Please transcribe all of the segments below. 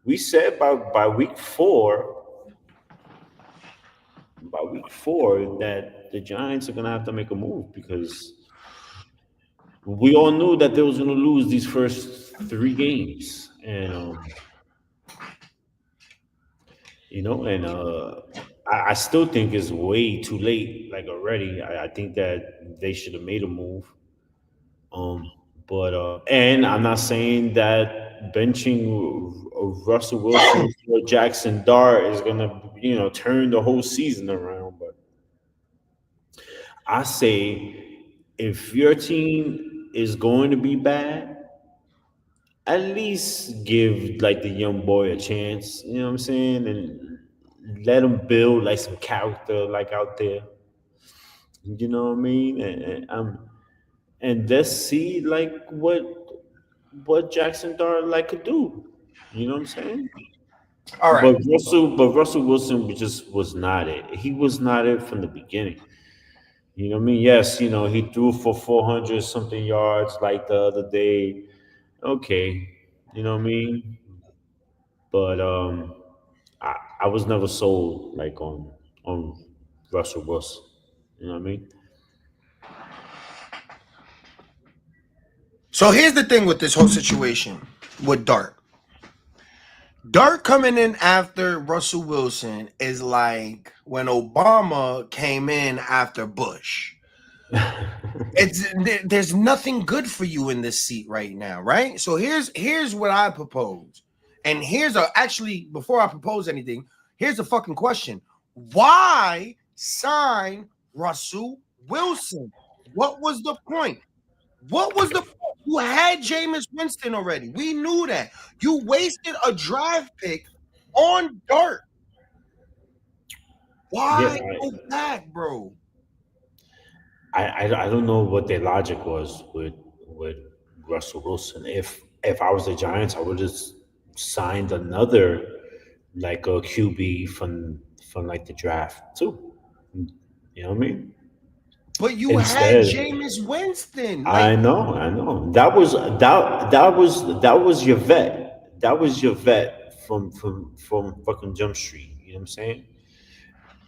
we said by week four that the Giants are gonna have to make a move because we all knew that they was gonna lose these first three games, and I still think it's way too late. Like already, I think that they should have made a move. Um, but and I'm not saying that benching Russell Wilson for Jackson Dart is gonna turn the whole season around. But I say if your team is going to be bad, at least give like the young boy a chance. You know what I'm saying, and let him build like some character like out there. You know what I mean? And let's see like what Jackson Dart like could do. You know what I'm saying? All right. But Russell Wilson just was not it. He was not it from the beginning. You know what I mean? Yes, he threw for 400 something yards like the other day. Okay, you know what I mean? But I was never sold like on Russell Wilson. You know what I mean? So here's the thing with this whole situation with Dart. Dart coming in after Russell Wilson is like when Obama came in after Bush. There's nothing good for you in this seat right now, right? So here's what I propose. And actually before I propose anything, here's the fucking question. Why sign Russell Wilson? What was the point? What was the point? You had Jameis Winston already. We knew that. You wasted a draft pick on Dart. Yeah, Why go back, bro? I don't know what their logic was with Russell Wilson. If I was the Giants, I would have signed another like a QB from like the draft too. You know what I mean? But you had Instead, Jameis Winston. I Like, know, I know. That was your vet. That was your vet from fucking Jump Street. You know what I'm saying?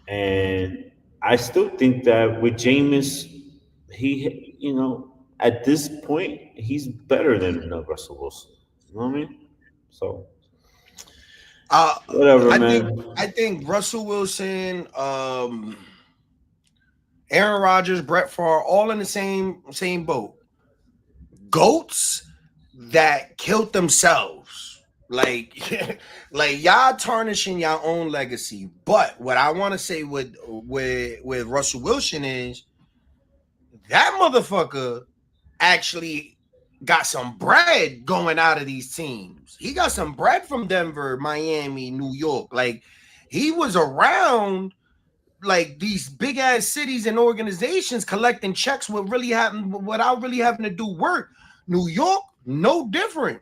And I still think that with Jameis, at this point, he's better than Russell Wilson. You know what I mean? So uh, whatever, I think man. I think Russell Wilson, Aaron Rodgers, Brett Favre, all in the same boat. Goats that killed themselves. Like, like y'all tarnishing your own legacy. But what I want to say with Russell Wilson is that motherfucker actually got some bread going out of these teams. He got some bread from Denver, Miami, New York. Like he was around like these big ass cities and organizations collecting checks without really having to do work. New York, no different.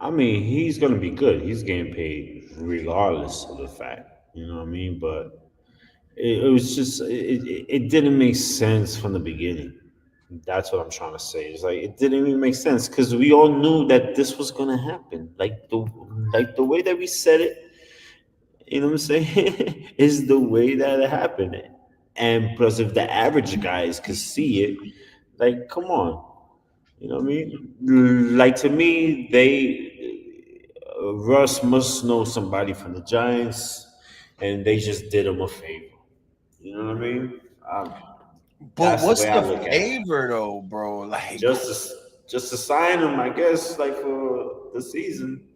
I mean, he's gonna be good. He's getting paid regardless of the fact. You know what I mean? But it was just it didn't make sense from the beginning. That's what I'm trying to say. It's like it didn't even make sense because we all knew that this was gonna happen. Like the way that we said it, you know what I'm saying, is the way that it happened. And plus, if the average guys could see it, like, come on, you know what I mean? Like to me, Russ must know somebody from the Giants, and they just did him a favor. You know what I mean? But That's the what's way I the look at it. favor though, bro? Like, Just to sign him, I guess, like for the season.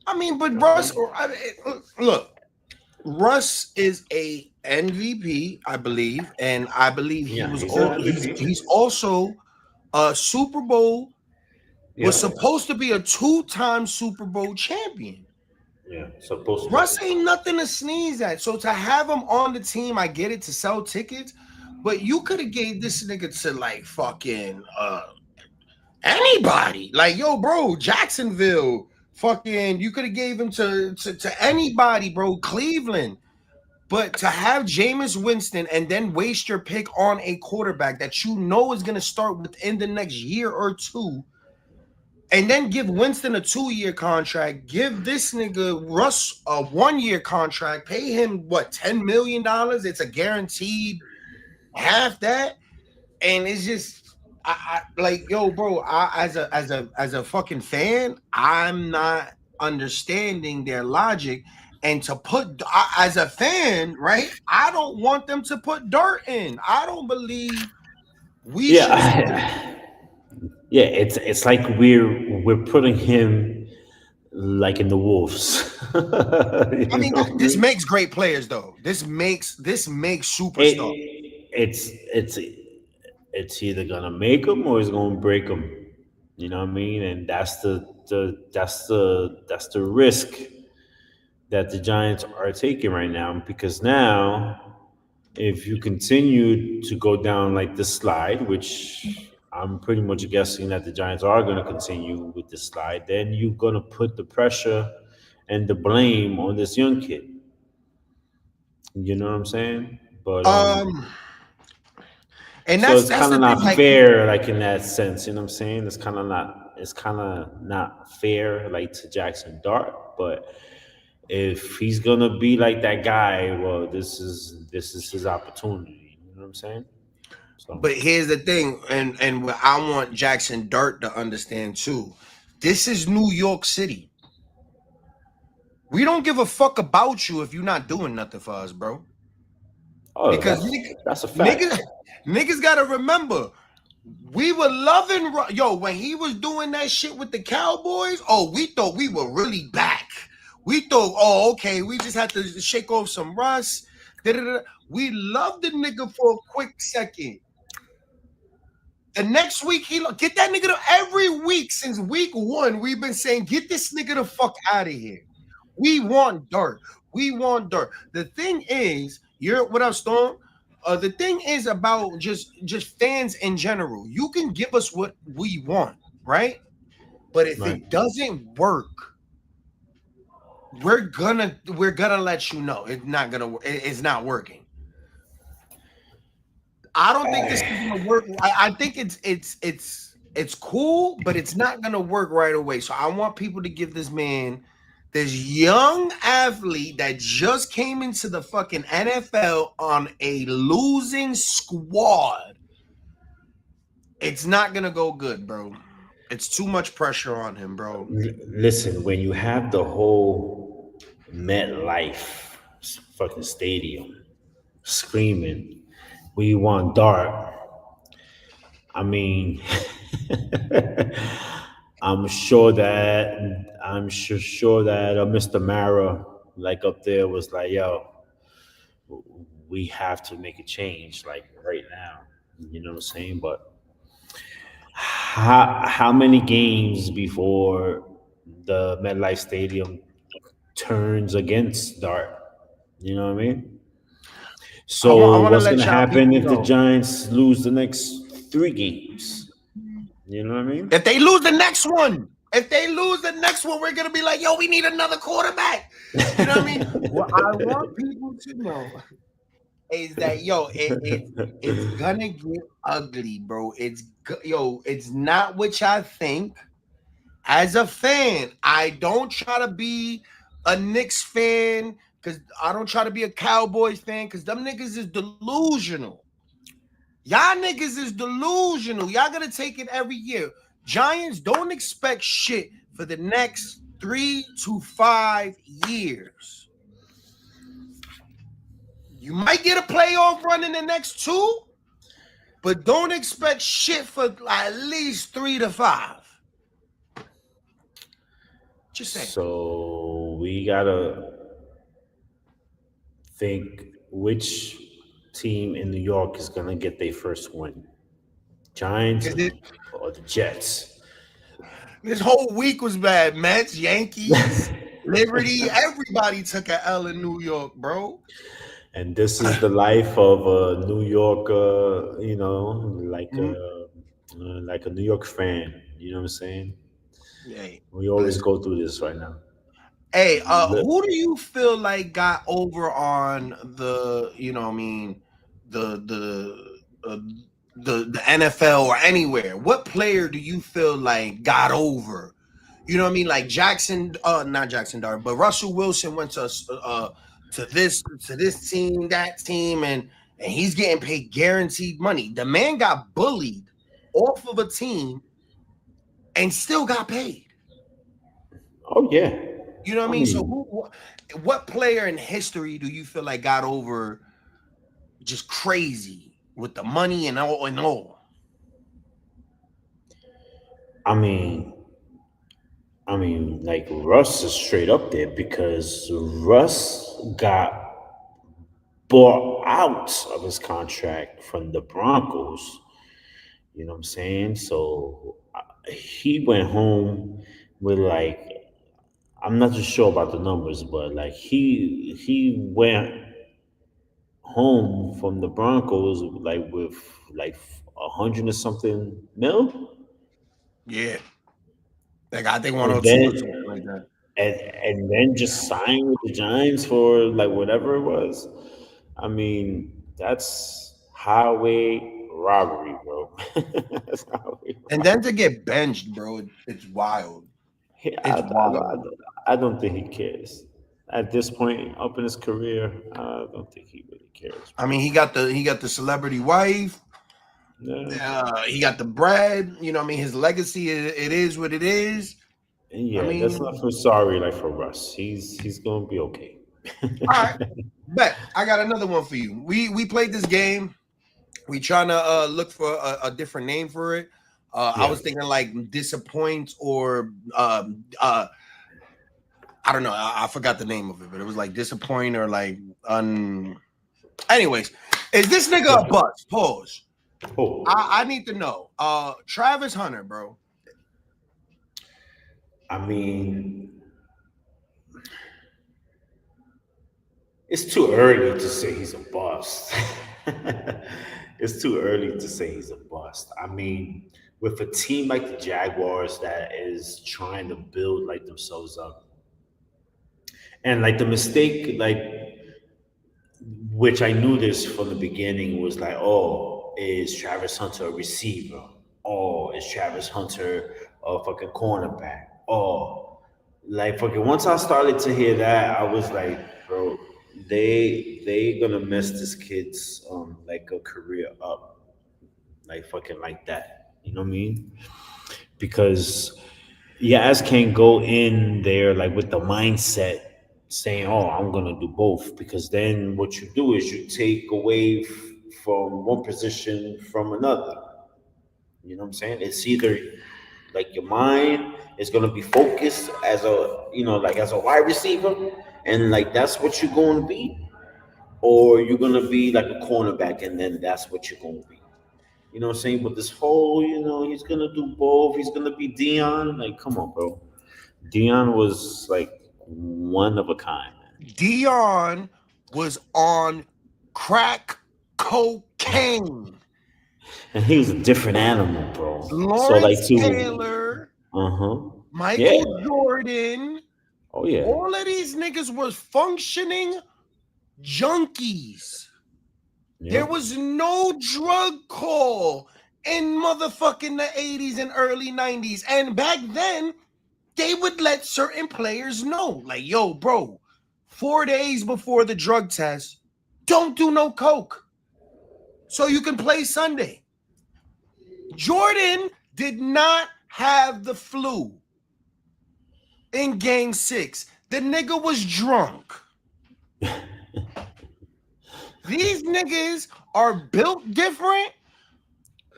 I mean, but That's Russ, it. look, Russ is a MVP, I believe, and I believe he Yeah, was he's an all he's MVP. also a Super Bowl was Yeah, supposed to be a two-time Super Bowl champion. yeah, supposed to be. Russ ain't nothing to sneeze at. So to have him on the team, I get it to sell tickets, but you could have gave this nigga to like fucking anybody. Like, yo, bro, Jacksonville, fucking, you could have gave him to anybody, bro. Cleveland. But to have Jameis Winston and then waste your pick on a quarterback that you know is going to start within the next year or two, and then give Winston a 2-year contract. Give this nigga Russ a 1-year contract. Pay him what, $10 million? It's a guaranteed half that, and it's just. I like, yo, bro. As a fucking fan, I'm not understanding their logic. And to put as a fan, right? I don't want them to put dirt in. I don't believe we should spend. Yeah, yeah. It's like we're putting him like in the wolves. I You mean, know what I this mean? makes great players though. This makes superstars. It's either gonna make him or it's gonna break him. You know what I mean? And that's the risk that the Giants are taking right now, because now if you continue to go down like this slide, which I'm pretty much guessing that the Giants are going to continue with this slide, then you're going to put the pressure and the blame on this young kid. You know what I'm saying? But Um, and so that's it's that's kind the of thing. not Like, fair, like in that sense. You know what I'm saying? It's kind of not fair, like to Jackson Dart. But if he's gonna be like that guy, well, this is his opportunity. You know what I'm saying? So. but here's the thing, and what I want Jackson Dart to understand too. This is New York City. We don't give a fuck about you if you're not doing nothing for us, bro. Oh, Because that's a niggas, fact. niggas gotta remember, we were loving yo when he was doing that shit with the Cowboys. Oh, we thought we were really back. We thought, oh, okay, we just had to shake off some rust. Da-da-da. We loved the nigga for a quick second. The next week, get that nigga every week since week one. We've been saying, get this nigga the fuck out of here. We want dirt. We want dirt. The thing is, you're what up, Storm? The thing is about just fans in general. You can give us what we want, right? But if Right. it doesn't work, we're gonna let you know it's not gonna work. It's not working. I don't think this is gonna work. I think it's cool, but it's not gonna work right away. So I want people to give this man, this young athlete that just came into the fucking NFL on a losing squad. It's not gonna go good, bro. It's too much pressure on him, bro. Listen, when you have the whole MetLife fucking stadium screaming, "We want Dart," I mean, I'm sure that Mr. Mara, like up there, was like, "Yo, we have to make a change, like right now." You know what I'm saying? But how many games before the MetLife Stadium turns against Dart? You know what I mean? I So want to what's let gonna y'all happen people if the know. Giants lose the next 3 games? You know what I mean? If they lose the next one, if they lose the next one, we're gonna be like, yo, we need another quarterback. You know what I mean? What I want people to know is that it's gonna get ugly, bro. It's not what y'all think. As a fan, I don't try to be a Knicks fan because I don't try to be a Cowboys fan because them niggas is delusional. Y'all niggas is delusional. Y'all gonna take it every year. Giants don't expect shit for the next 3 to 5 years. You might get a playoff run in the next two, but don't expect shit for at least 3 to 5. Just saying. So we gotta think which team in New York is gonna get their first win. Giants Because or the Jets? this whole week was bad. Mets, Yankees, Liberty, everybody took a L in New York, bro. And this is the life of a New Yorker, Mhm. like a New York fan. You know what I'm saying? Hey, We always listen. go through this right now. Hey, Li- who do you feel like got over on the, you know, what I mean, the the NFL or anywhere, what player do you feel like got over? You know what I mean? Like Jackson, not Jackson Dart, but Russell Wilson went to this team, that team, and he's getting paid guaranteed money. The man got bullied off of a team and still got paid. Oh yeah. You know what I I mean? So mean, what player in history do you feel like got over just crazy with the money and all and all? I mean, like Russ is straight up there because Russ got bought out of his contract from the Broncos. You know what I'm saying? So he went home with like, I'm not too sure about the numbers, but like he went home from the Broncos like with like 100 or something mil, Yeah. Like I think and 102 or something then like that. and then just signed with the Giants for like whatever it was. I mean, that's highway robbery, bro. That's highway And then to get benched, bro, it's wild. He, It's wild. I don't think he cares. At this point up in his career, I don't think he really cares, I bro. mean, he got the celebrity wife. Yeah, He got the bread. You know, what I mean, his legacy. It is what it is. and I yeah, that's not mean, for sorry like for Russ. He's gonna be okay. all right. Bet I got another one for you. We played this game. We trying to look for a different name for it. I Yeah, was thinking like disappoint or I don't know. I forgot the name of it, but it was like disappoint or like un. Anyways, is this nigga a bust? Pause. I oh, need to know. Travis Hunter, bro. I mean, it's too early to say he's a bust. It's too early to say he's a bust. I mean, with a team like the Jaguars that is trying to build like themselves up, and like the mistake, like which I knew this from the beginning was like, oh, is Travis Hunter a receiver? Oh, is Travis Hunter a fucking cornerback? Oh, like fucking once I started to hear that, I was like, bro, they gonna mess this kid's like a career up, like fucking like that. You know what I mean? Because Yaz can't go in there like with the mindset saying, "Oh, I'm gonna do both," because then what you do is you take away from one position from another. You know what I'm saying? It's either like your mind is gonna be focused as a like as a wide receiver, and like that's what you're going to be, or you're gonna be like a cornerback, and then that's what you're gonna be. You know what I'm saying? But this whole, he's gonna do both. He's gonna be Dion. Like, come on, bro. Dion was like one of a kind, man. Dion was on crack cocaine. And he was a different animal, bro. So like Lawrence to, Taylor, uh-huh. Yeah. Michael Jordan, Oh yeah. all of these niggas was functioning junkies. There Yep. was no drug call in motherfucking the 80s and early 90s. And back then, they would let certain players know, like, yo, bro, 4 days before the drug test, don't do no coke so you can play Sunday. Jordan did not have the flu in game 6. The nigga was drunk. These niggas are built different,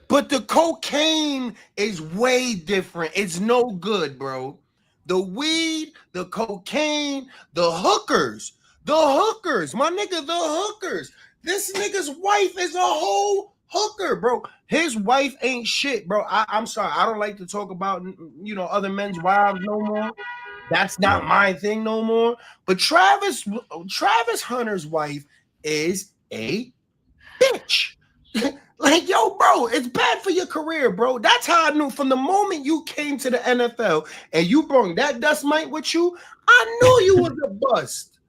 but the cocaine is way different. It's no good, bro. The weed, the cocaine, the hookers, my nigga, the hookers. This nigga's wife is a whole hooker, bro. His wife ain't shit, bro. I'm sorry. I don't like to talk about, other men's wives no more. That's not Yep. my thing no more. But Travis Hunter's wife is a bitch. Like, yo, bro, it's bad for your career, bro. That's how I knew from the moment you came to the NFL and you brought that dust mite with you. I knew you was a bust.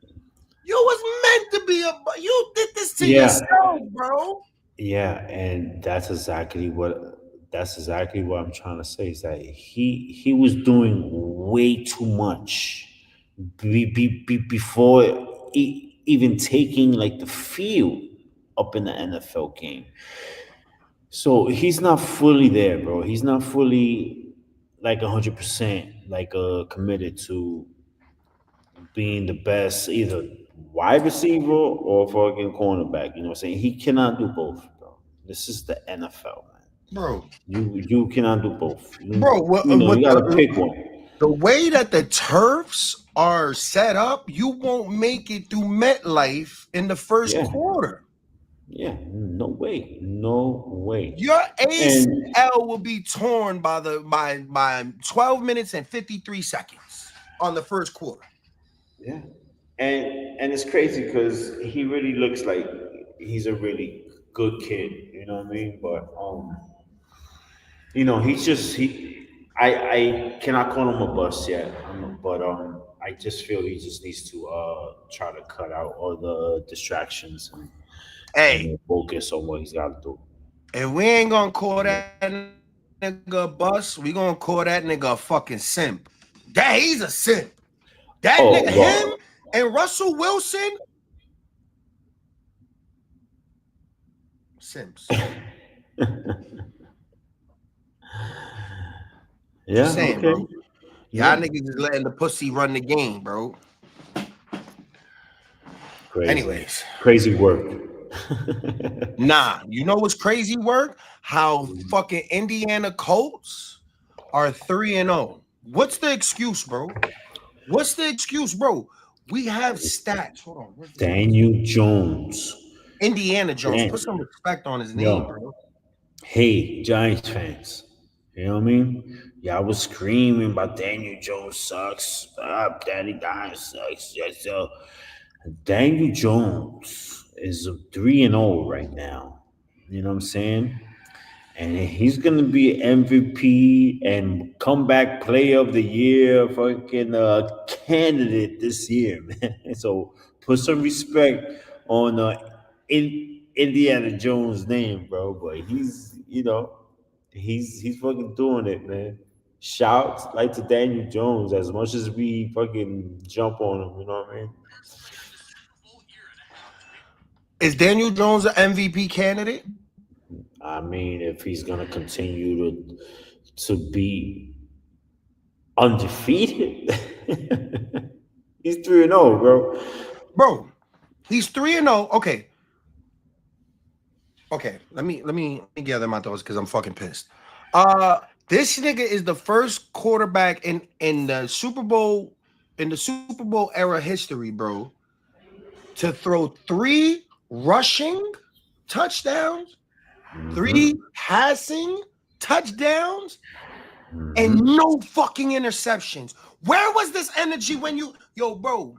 You was meant to be a bust. You did this to Yeah. yourself, bro. Yeah, and that's exactly what I'm trying to say is that he was doing way too much before even taking like the field up in the NFL game. So he's not fully there, bro. He's not fully like 100% like committed to being the best either wide receiver or fucking cornerback. You know what I'm saying? He cannot do both, bro. This is the NFL, man. bro. You cannot do both. Bro, You gotta pick one. the way that the turfs are set up, you won't make it through MetLife in the first Yeah, quarter. yeah. No way, no way. Your And ACL will be torn by 12 minutes and 53 seconds on the first quarter. yeah, and it's crazy because he really looks like he's a really good kid. You know what I mean? But he's just he. I cannot call him a bust yet, but I just feel he just needs to try to cut out all the distractions and Hey, focus on what he's got to do. if we ain't gonna call that nigga a bus, we gonna call that nigga a fucking simp. That he's a simp. That nigga, him Oh and well, Russell Wilson, simps. Just yeah, saying, okay, bro. Y'all yeah, niggas is letting the pussy run the game, bro. crazy, Anyways, crazy work. nah, you know what's crazy work? How fucking Indiana Colts are 3-0. What's the excuse, bro? What's the excuse, bro? We have stats. Hold on, where's this nigga's name? Daniel Jones. Indiana Jones. Put Dan, some respect on his name, yo, bro. hey, Giants fans. You know what I mean? Y'all was screaming about Daniel Jones sucks. Danny Dimes sucks. Yes, so Daniel Jones is 3-0 right now. You know what I'm saying? And he's gonna be MVP and comeback player of the year, fucking candidate this year, man. So put some respect on Indiana Jones' name, bro. But he's fucking doing it, man. Shouts like to Daniel Jones as much as we fucking jump on him. You know what I mean? Is Daniel Jones an MVP candidate? I mean, if he's gonna continue to be undefeated. He's 3-0, bro. Bro, he's 3-0. Okay. Okay. Let me gather my thoughts because I'm fucking pissed. This nigga is the first quarterback in the Super Bowl era history, bro, to throw three rushing touchdowns, three Hmm. passing touchdowns, and Hmm. no fucking interceptions. Where was this energy when yo, bro?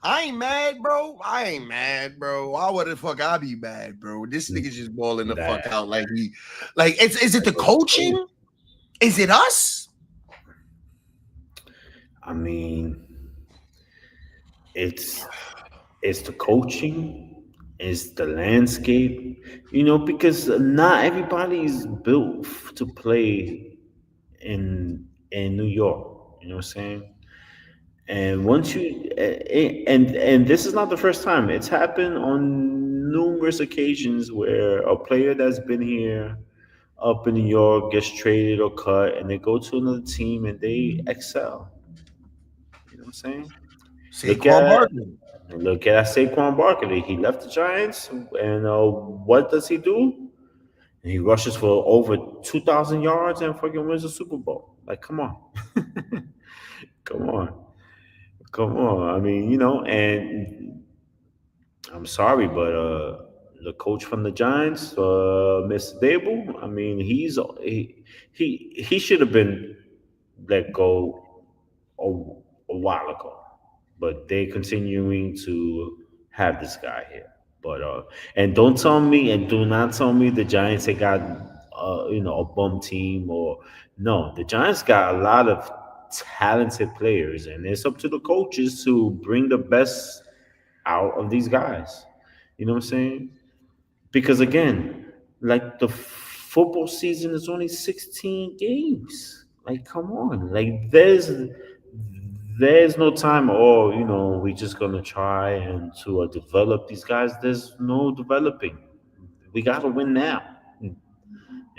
I ain't mad, bro. I ain't mad, bro. Why would the fuck I be mad, bro? This nigga's just balling the That fuck out like is it the was crazy. coaching? Is it us? I mean, it's it's the coaching, it's the landscape, because not everybody is built to play in New York. You know what I'm saying? And once you and this is not the first time. It's happened on numerous occasions where a player that's been here up in New York gets traded or cut, and they go to another team and they excel. You know what I'm saying? Look Saquon at Barkley. look at Saquon Barkley. He left the Giants, and what does he do? He rushes for over 2,000 yards and fucking wins the Super Bowl. Like, come on, come on. Come on. I mean, and I'm sorry, but the coach from the Giants, Mr. Dable, I mean, he should have been let go a, a while ago, but they continuing to have this guy here. But and don't tell me, and do not tell me the Giants they got a bum team or no, the Giants got a lot of talented players, and it's up to the coaches to bring the best out of these guys. You know what I'm saying? Because again, like the football season is only 16 games. Like, come on. Like, there's no time. Oh, we just gonna try and to develop these guys. There's no developing. We gotta win now. You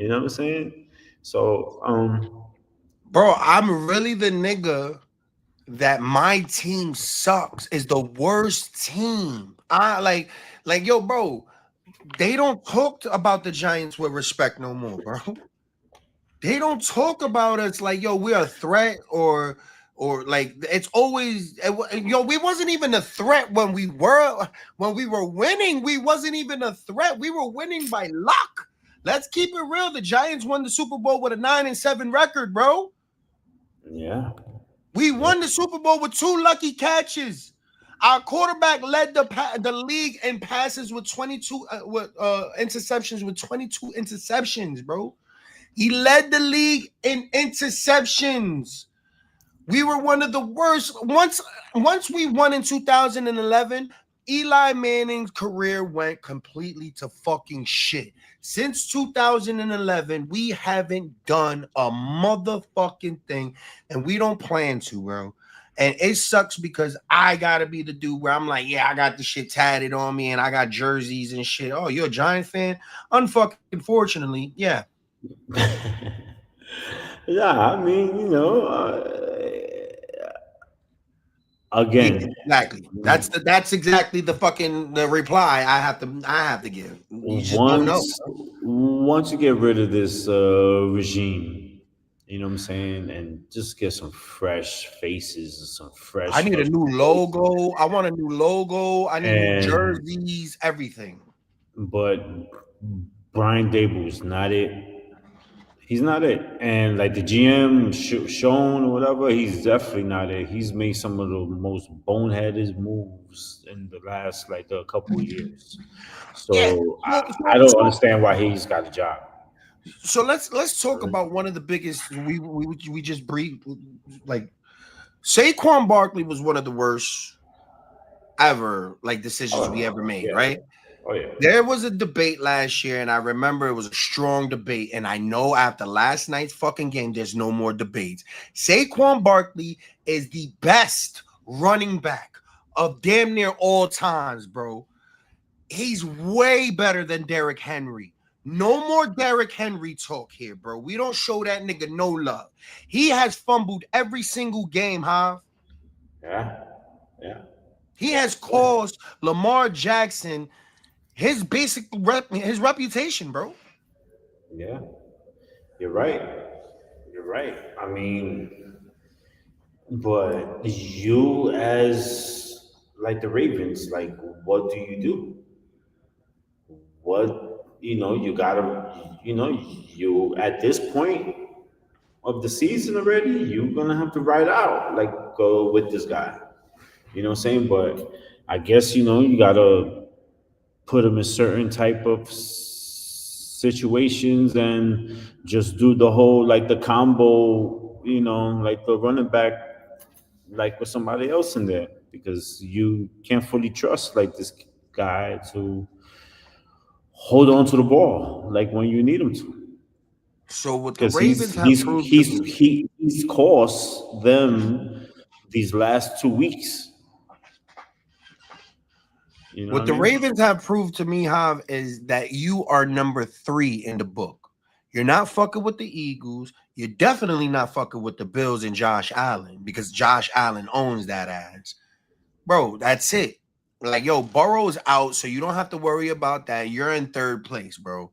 know what I'm saying? So, Bro, I'm really the nigga that my team sucks, is the worst team. I like yo, bro. They don't talk about the Giants with respect no more, bro. They don't talk about us like yo, we're a threat or like it's always yo, we wasn't even a threat when we were winning. We wasn't even a threat. We were winning by luck. Let's keep it real. The Giants won the Super Bowl with a 9-7 record, bro. yeah, We yeah. won the Super Bowl with 2 lucky catches. Our quarterback led the league in passes with 22 with interceptions with 22 interceptions, bro. He led the league in interceptions. We were one of the worst. Once we won in 2011, Eli Manning's career went completely to fucking shit. Since 2011, we haven't done a motherfucking thing, and we don't plan to, bro. And it sucks because I gotta be the dude where I'm like, yeah, I got the shit tatted on me and I got jerseys and shit. Oh, you're a Giant fan? Unfucking fortunately, yeah. Yeah, I mean, Yeah, again, exactly. That's exactly the reply I have to give. You just don't know. once once you get rid of this regime, you know what I'm saying, and just get some fresh faces and some I need a fresh new faces, logo. I want a new logo. I need new and jerseys, everything. but Brian Dable's not it. He's not it. And like the GM shown or whatever, he's definitely not it. He's made some of the most boneheaded moves in the last like a couple of years. Yeah. So So I so don't so, understand why he's got a job. so let's talk about one of the biggest we just breathed like Saquon Barkley was one of the worst ever like decisions we ever Oh made, yeah. right? Oh yeah. There was a debate last year, and I remember it was a strong debate. And I know after last night's fucking game, there's no more debates. Saquon Barkley is the best running back of damn near all times, bro. He's way better than Derrick Henry. No more Derrick Henry talk here, bro. We don't show that nigga no love. He has fumbled every single game, huh? Yeah. Yeah. He has Yeah. caused Lamar Jackson his reputation, bro. Yeah. You're right. You're right. I mean, but you as like the Ravens, like what do you do? What you gotta you at this point of the season already, you're gonna have to ride out, like go with this guy. You know what I'm saying? But I guess you gotta put him in certain type of situations and just do the whole like the combo, like the running back, like with somebody else in there, because you can't fully trust like this guy to hold on to the ball like when you need him to, So what the because Ravens have proved to me, he's cost them these last 2 weeks. You know what what I the mean? Ravens have proved to me, Hav, is that you are number 3 in the book. You're not fucking with the Eagles. You're definitely not fucking with the Bills and Josh Allen because Josh Allen owns that ass. Bro, that's it. Like, yo, Burrow's out, so you don't have to worry about that. You're in third place, bro.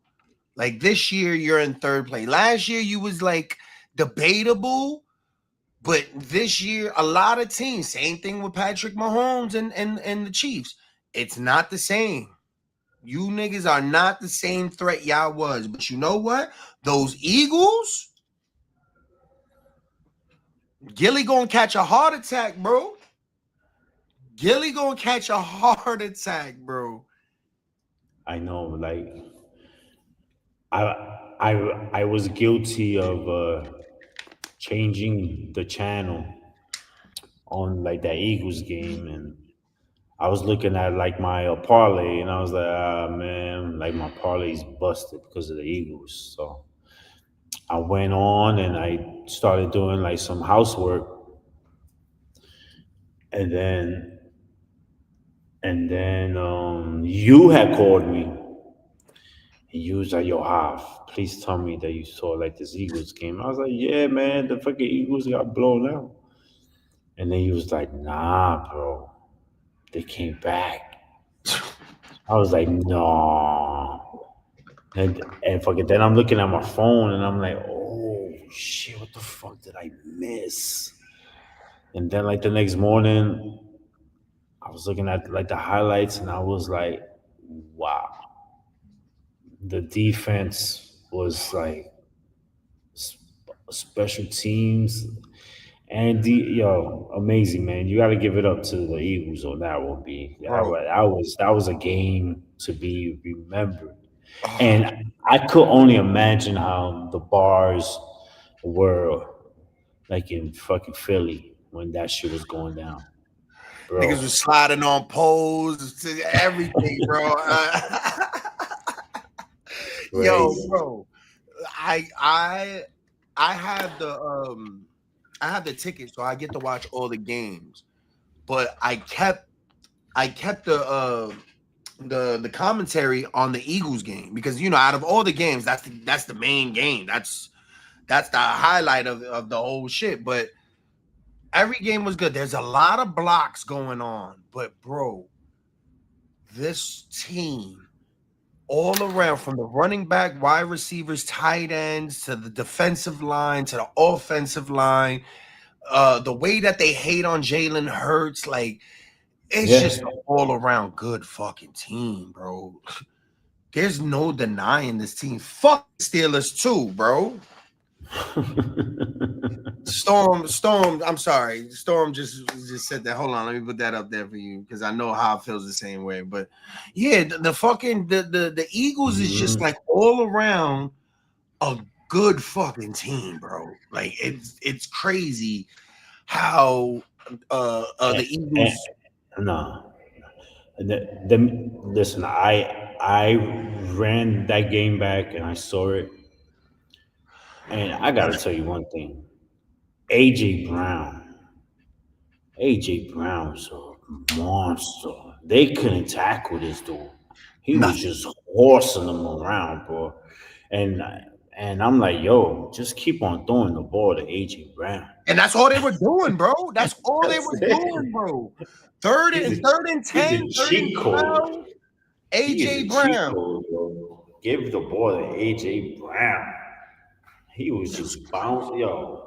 Like this year, you're in third place. Last year, you was like debatable. But this year, a lot of teams, same thing with Patrick Mahomes and the Chiefs. It's not the same. You niggas are not the same threat y'all was. But you know what? Those Eagles, Gilly gonna catch a heart attack, bro. Gilly gonna catch a heart attack, bro. I know, like I I I was guilty of changing the channel on like that Eagles game, and I was looking at like my parlay, and I was like, ah, man, like my parlay's busted because of the Eagles. So I went on and I started doing like some housework, and you had called me, and you was like, "Yo, Hav, please tell me that you saw like this Eagles game." I was like, "Yeah, man, the fucking Eagles got blown out." And then he was like, "Nah, bro, they came back." I was like, "No." And fucking then I'm looking at my phone and I'm like, "Oh shit, what the fuck did I miss?" And then like the next morning, I was looking at like the highlights and I was like, "Wow, the defense was like special teams." And amazing man! You got to give it up to the Eagles on that one. B bro. that was a game to be remembered, Oh, and I could only imagine how the bars were like in fucking Philly when that shit was going down, niggas bro. was sliding on poles, everything, bro. Yo, Crazy. bro, I I I have I have the ticket, so I get to watch all the games. But I kept the commentary on the Eagles game because out of all the games, that's the main game. That's the highlight of the whole shit. But every game was good. There's a lot of blocks going on, but bro, this team all around from the running back, wide receivers, tight ends to the defensive line to the offensive line, the way that they hate on Jalen Hurts, like it's just Yeah. an all around good fucking team, bro. There's no denying this team. Fuck the Steelers too, bro. Storm. I'm sorry. Storm just said that. Hold on, let me put that up there for you because I know how it feels the same way. But yeah, the fucking the Eagles is just Mhm. like all around a good fucking team, bro. Like it's crazy how the And, Eagles. no, listen. I ran that game back and I saw it, and I got to tell you one thing. AJ Brown, AJ Brown's a monster. They couldn't tackle this dude. He was Nothing. just horsing them around, bro. And and I'm like, yo, just keep on throwing the ball to AJ Brown. And that's all they were doing, bro. That's all they That's were it. doing, bro. Third He's and a third and he's 10, a third and cheat code. 12, He is AJ a cheat Brown. code, bro. Give the ball to AJ Brown. He was just bouncing, yo.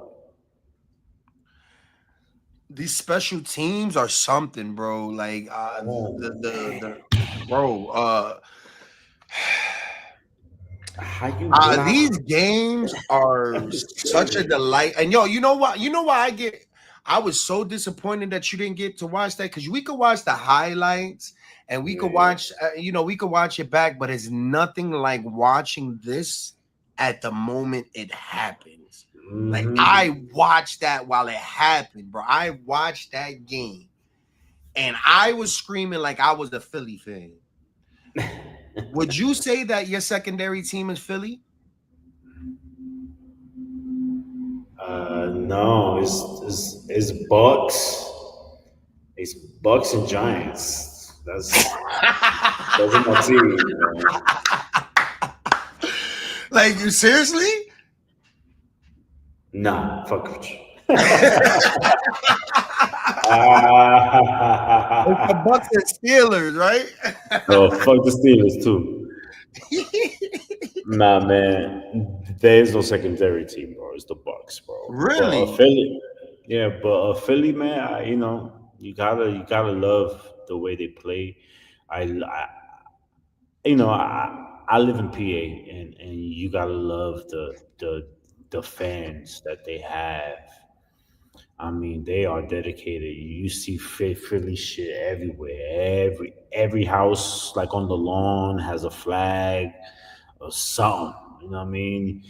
These special teams are something, bro. Like Oh the man, bro, how you block? these games are such a Shit. delight. And yo, you know what? You know why I was so disappointed that you didn't get to watch that because we could watch the highlights and we could Yeah. watch, we could watch it back, but it's nothing like watching this at the moment it happens. Like Mm-hmm. I watched that while it happened, bro. I watched that game and I was screaming like I was a Philly fan. Would you say that your secondary team is Philly? No, it's Bucks. It's Bucks and Giants. Those are my teams, man. Like you seriously? Nah, fuck with you. It's the Bucks and Steelers, right? Oh, fuck the Steelers too. Nah, man, there is no secondary team, bro. It's the Bucks, bro. But Really? Philly, yeah, but Philly, man, you gotta love the way they play. I I live in PA, and you gotta love the fans that they have. I mean, they are dedicated. You see Philly shit everywhere. Every house, like on the lawn, has a flag or something. You know what I mean?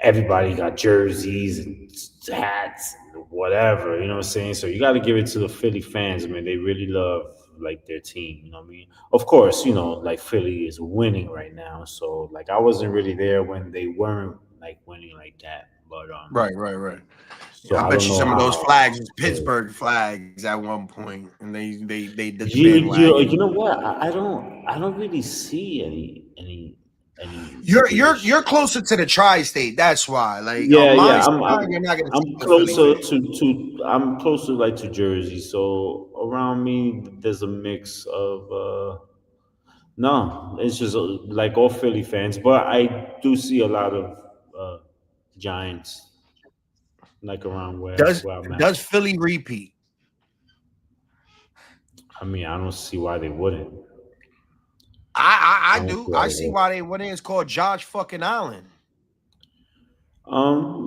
Everybody got jerseys and hats and whatever. You know what I'm saying? So you got to give it to the Philly fans, man. They really love. like their team. You know what I mean? Of course, you know, like Philly is winning right now, so like I wasn't really there when they weren't like winning like that. But Right. so I I bet don't you know some of those how. flags was Yeah. Pittsburgh flags at one point, and they did the You bandwagon. know what? I don't really see any You're Jewish. closer to the tri-state. That's why. Like on Yeah, my yeah. side, you're not gonna see I'm no Philly closer fans. to like to Jersey, so around me there's a mix of no, it's just like all Philly fans, but I do see a lot of uh Giants like around Does where I'm at. does Philly repeat? I mean, I don't see why they wouldn't. I I don't see do. why I they see wouldn't. why they what it's called Josh fucking Allen.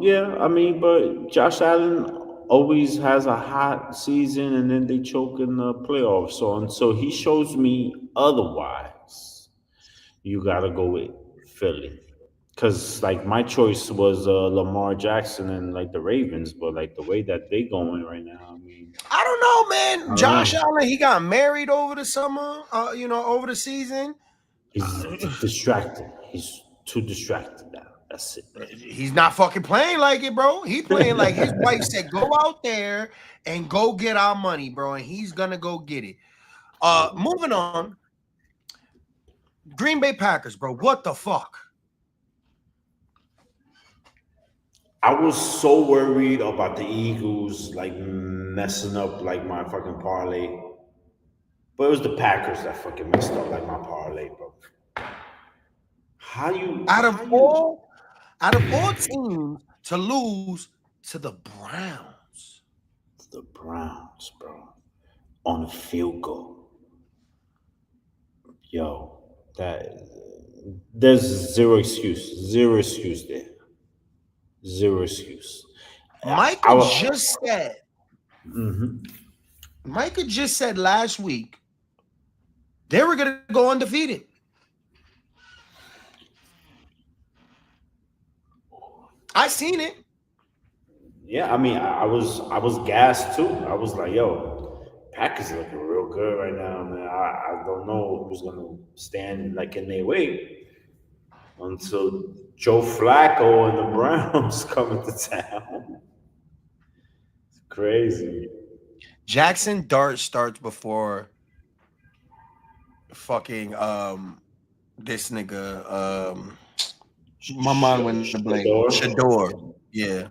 Yeah, I mean, but Josh Allen always has a hot season and then they choke in the playoffs. So until he shows me otherwise, you gotta go with Philly. Cause like my choice was Lamar Jackson and like the Ravens, but like the way that they going right now, I mean, I don't know, I man. don't Josh know. Allen, he got married over the summer. Over the season. He's Uh, distracted. He's too distracted now. That's it. he's not fucking playing like it, bro. He playing like his wife said, go out there and go get our money, bro. And he's gonna go get it. Moving on. Green Bay Packers, bro. What the fuck? I was so worried about the Eagles like messing up like my fucking parlay, but it was the Packers that fucking messed up like my parlay, bro. How you? Out of How you? all, out of all teams to lose to the Browns. The Browns, bro, on a field goal. Yo, that there's zero excuse there, zero excuse. I Micah was. just said, Mhm. Micah just said last week they were gonna go undefeated. I seen it. Yeah, I mean, I was gassed too. I was like, yo, Packers looking real good right now, man. I don't know who's gonna stand like in their way until Joe Flacco and the Browns come into town. It's crazy. Jackson Dart starts before fucking this nigga my mind went to blank. Shador. Shador. Yeah.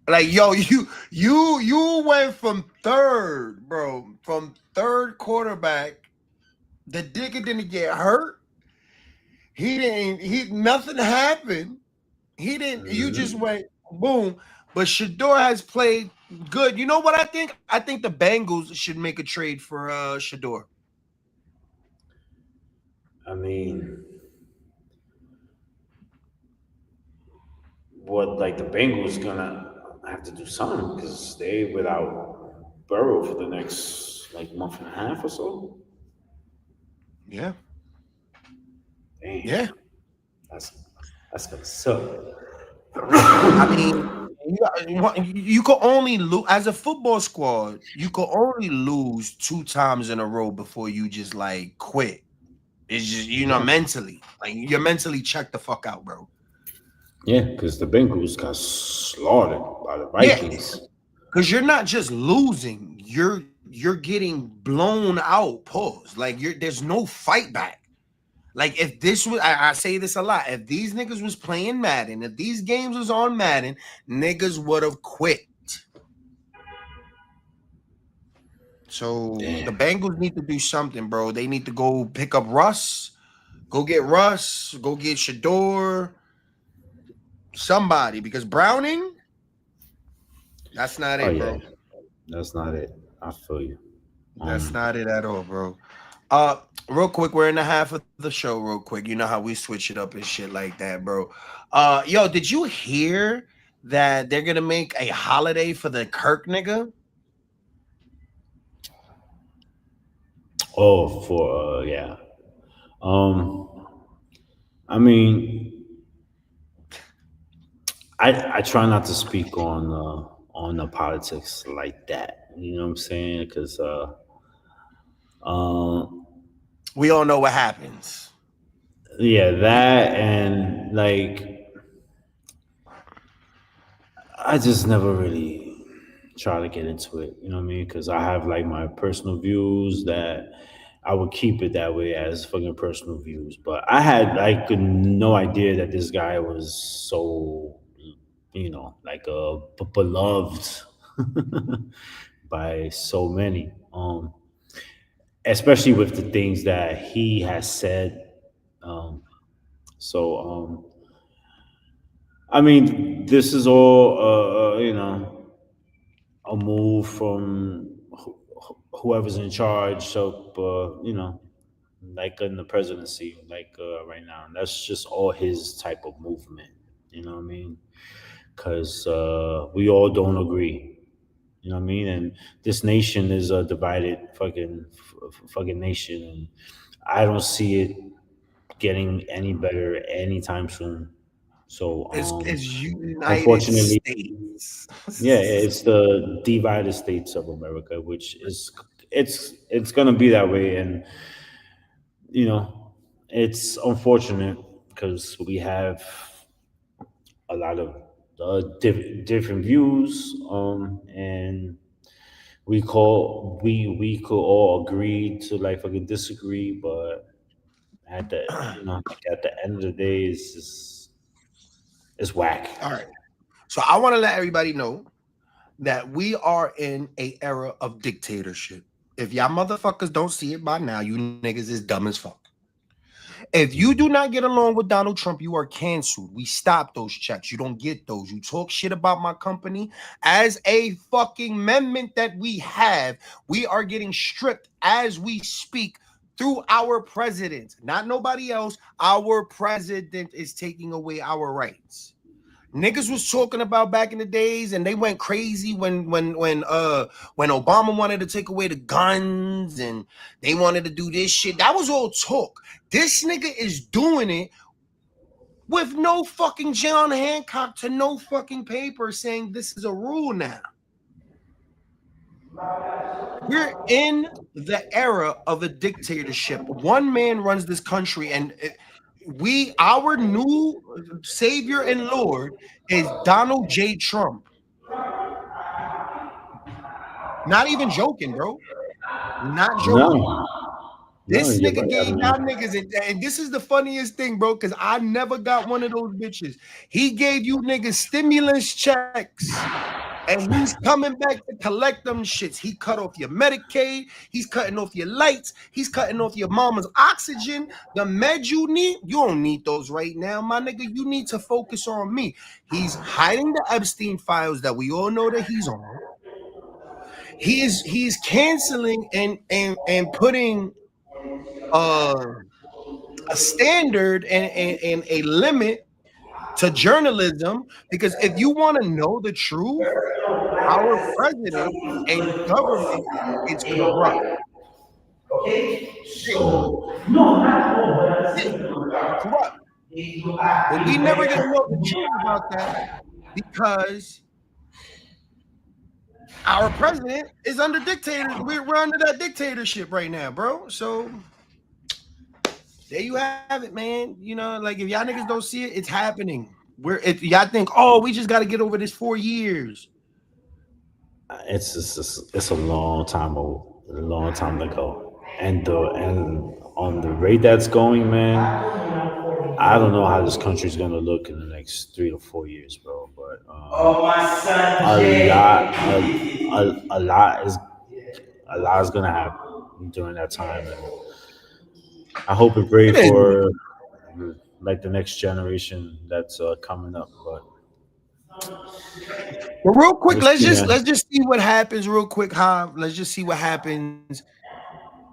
Like yo, you went from third, bro, from third quarterback. The nigga didn't get hurt. He didn't. He nothing happened. He didn't. You just Mhm. went boom. But Shador has played good. You know what I think? I think the Bengals should make a trade for Shador. I mean, what like the Bengals gonna have to do something because they without Burrow for the next like month and a half or so. Yeah, Damn, yeah. that's that's gonna suck. I mean, you could only lose as a football squad. You could only lose two times in a row before you just like quit. It's just Yeah, mentally, like you're mentally checked the fuck out, bro. yeah, because the Bengals got slaughtered by the Yeah, Vikings. because you're not just losing, you're getting blown out. Pause. Like there's no fight back. Like if this was, I say this a lot. If these niggas was playing Madden, if these games was on Madden, niggas would have quit. So the Damn. Bengals need to do something, bro. They need to go pick up Russ, go get Russ, go get Shador, somebody, because Browning, that's not Oh it, yeah, bro. that's not it. I feel you. That's Um. not it at all, bro. Uh, real quick, we're in the half of the show. Real quick, you know how we switch it up and shit like that, bro. Yo, did you hear that they're gonna make a holiday for the Kirk nigga? Oh, for yeah. Um. I mean, I try not to speak on the politics like that. You know what I'm saying? Because We all know what happens. yeah, that and like I just never really try to get into it. You know what I mean? Because I have like my personal views that I would keep it that way as fucking personal views. But I had like no idea that this guy was so, like beloved by so many. Especially with the things that he has said. Um, so I mean, this is all a move from whoever's in charge. So, like in the presidency, like right now, and that's just all his type of movement. You know what I mean? Because we all don't agree. You know what I mean? And this nation is a divided fucking nation, and I don't see it getting any better anytime soon. So, It's United unfortunately, States. yeah, it's the divided states of America, which is it's gonna be that way, and you know, it's unfortunate because we have a lot of different views, and we could all agree to like fucking disagree, but at the end of the day, it's whack. All right. So I want to let everybody know that we are in a era of dictatorship. If y'all motherfuckers don't see it by now, you niggas is dumb as fuck. If you do not get along with Donald Trump, you are canceled. We stop those checks. You don't get those. You talk shit about my company as a fucking amendment that we have. We are getting stripped as we speak through our president, not nobody else. Our president is taking away our rights. Niggas was talking about back in the days, and they went crazy when Obama wanted to take away the guns and they wanted to do this shit. That was all talk. This nigga is doing it with no fucking John Hancock to no fucking paper saying this is a rule now. We're in the era of a dictatorship. One man runs this country, and our new savior and Lord is Donald J. Trump. Not even joking, bro. Not joking. No, no, This you're nigga right. I gave mean, y'all niggas, and this is the funniest thing, bro, because I never got one of those bitches. He gave you niggas stimulus checks. And he's coming back to collect them shits. He cut off your Medicaid. He's cutting off your lights. He's cutting off your mama's oxygen. The meds you need, you don't need those right now, my nigga. You need to focus on me. He's hiding the Epstein files that we all know that he's on. He's canceling and putting a standard and a limit to journalism, because if you want to know the truth, our president and government is corrupt. so no, not all, but at the Yeah, same corrupt. But we never gonna know the truth about that because our president is under dictators. We're under that dictatorship right now, bro. So there you have it, man. You know, like if y'all niggas don't see it, it's happening. If y'all think, oh, we just got to get over this 4 years. it's a long time to go, and on the rate that's going, man, I don't know how this country's gonna look in the next 3 to 4 years, bro. But a lot is gonna happen during that time, and I hope and pray It is what it for is. like the next generation that's coming up. But But real quick, we'll see, man. let's just see what happens real quick, huh? Let's just see what happens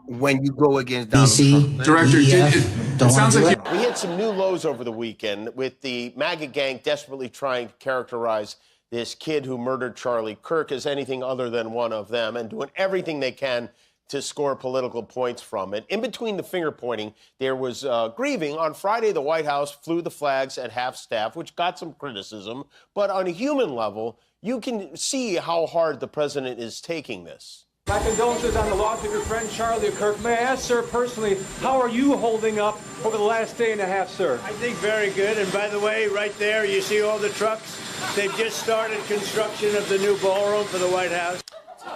when you go against Donald Trump. Director, it sounds like We hit some new lows over the weekend with the MAGA gang desperately trying to characterize this kid who murdered Charlie Kirk as anything other than one of them and doing everything they can to score political points from it. In between the finger pointing, there was grieving. On Friday, the White House flew the flags at half staff, which got some criticism. But on a human level, you can see how hard the president is taking this. My condolences on the loss of your friend Charlie Kirk. May I ask, sir, personally, how are you holding up over the last day and a half, sir? I think very good. And by the way, right there, you see all the trucks? They've just started construction of the new ballroom for the White House.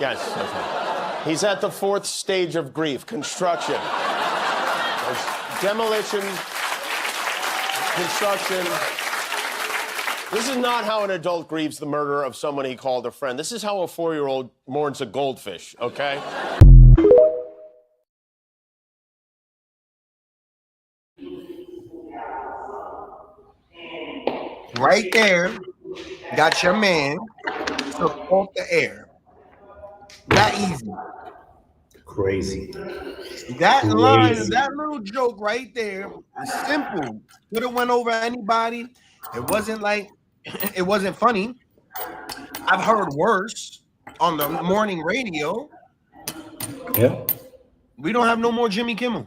Yes. He's at the fourth stage of grief, construction. There's demolition, construction. This is not how an adult grieves the murder of someone he called a friend. This is how a 4-year-old mourns a goldfish, okay? Right there, got your man took off the air. That easy. Crazy. That line, that little joke right there is simple. Could have went over anybody. It wasn't like, it wasn't funny. I've heard worse on the morning radio. Yeah. We don't have no more Jimmy Kimmel.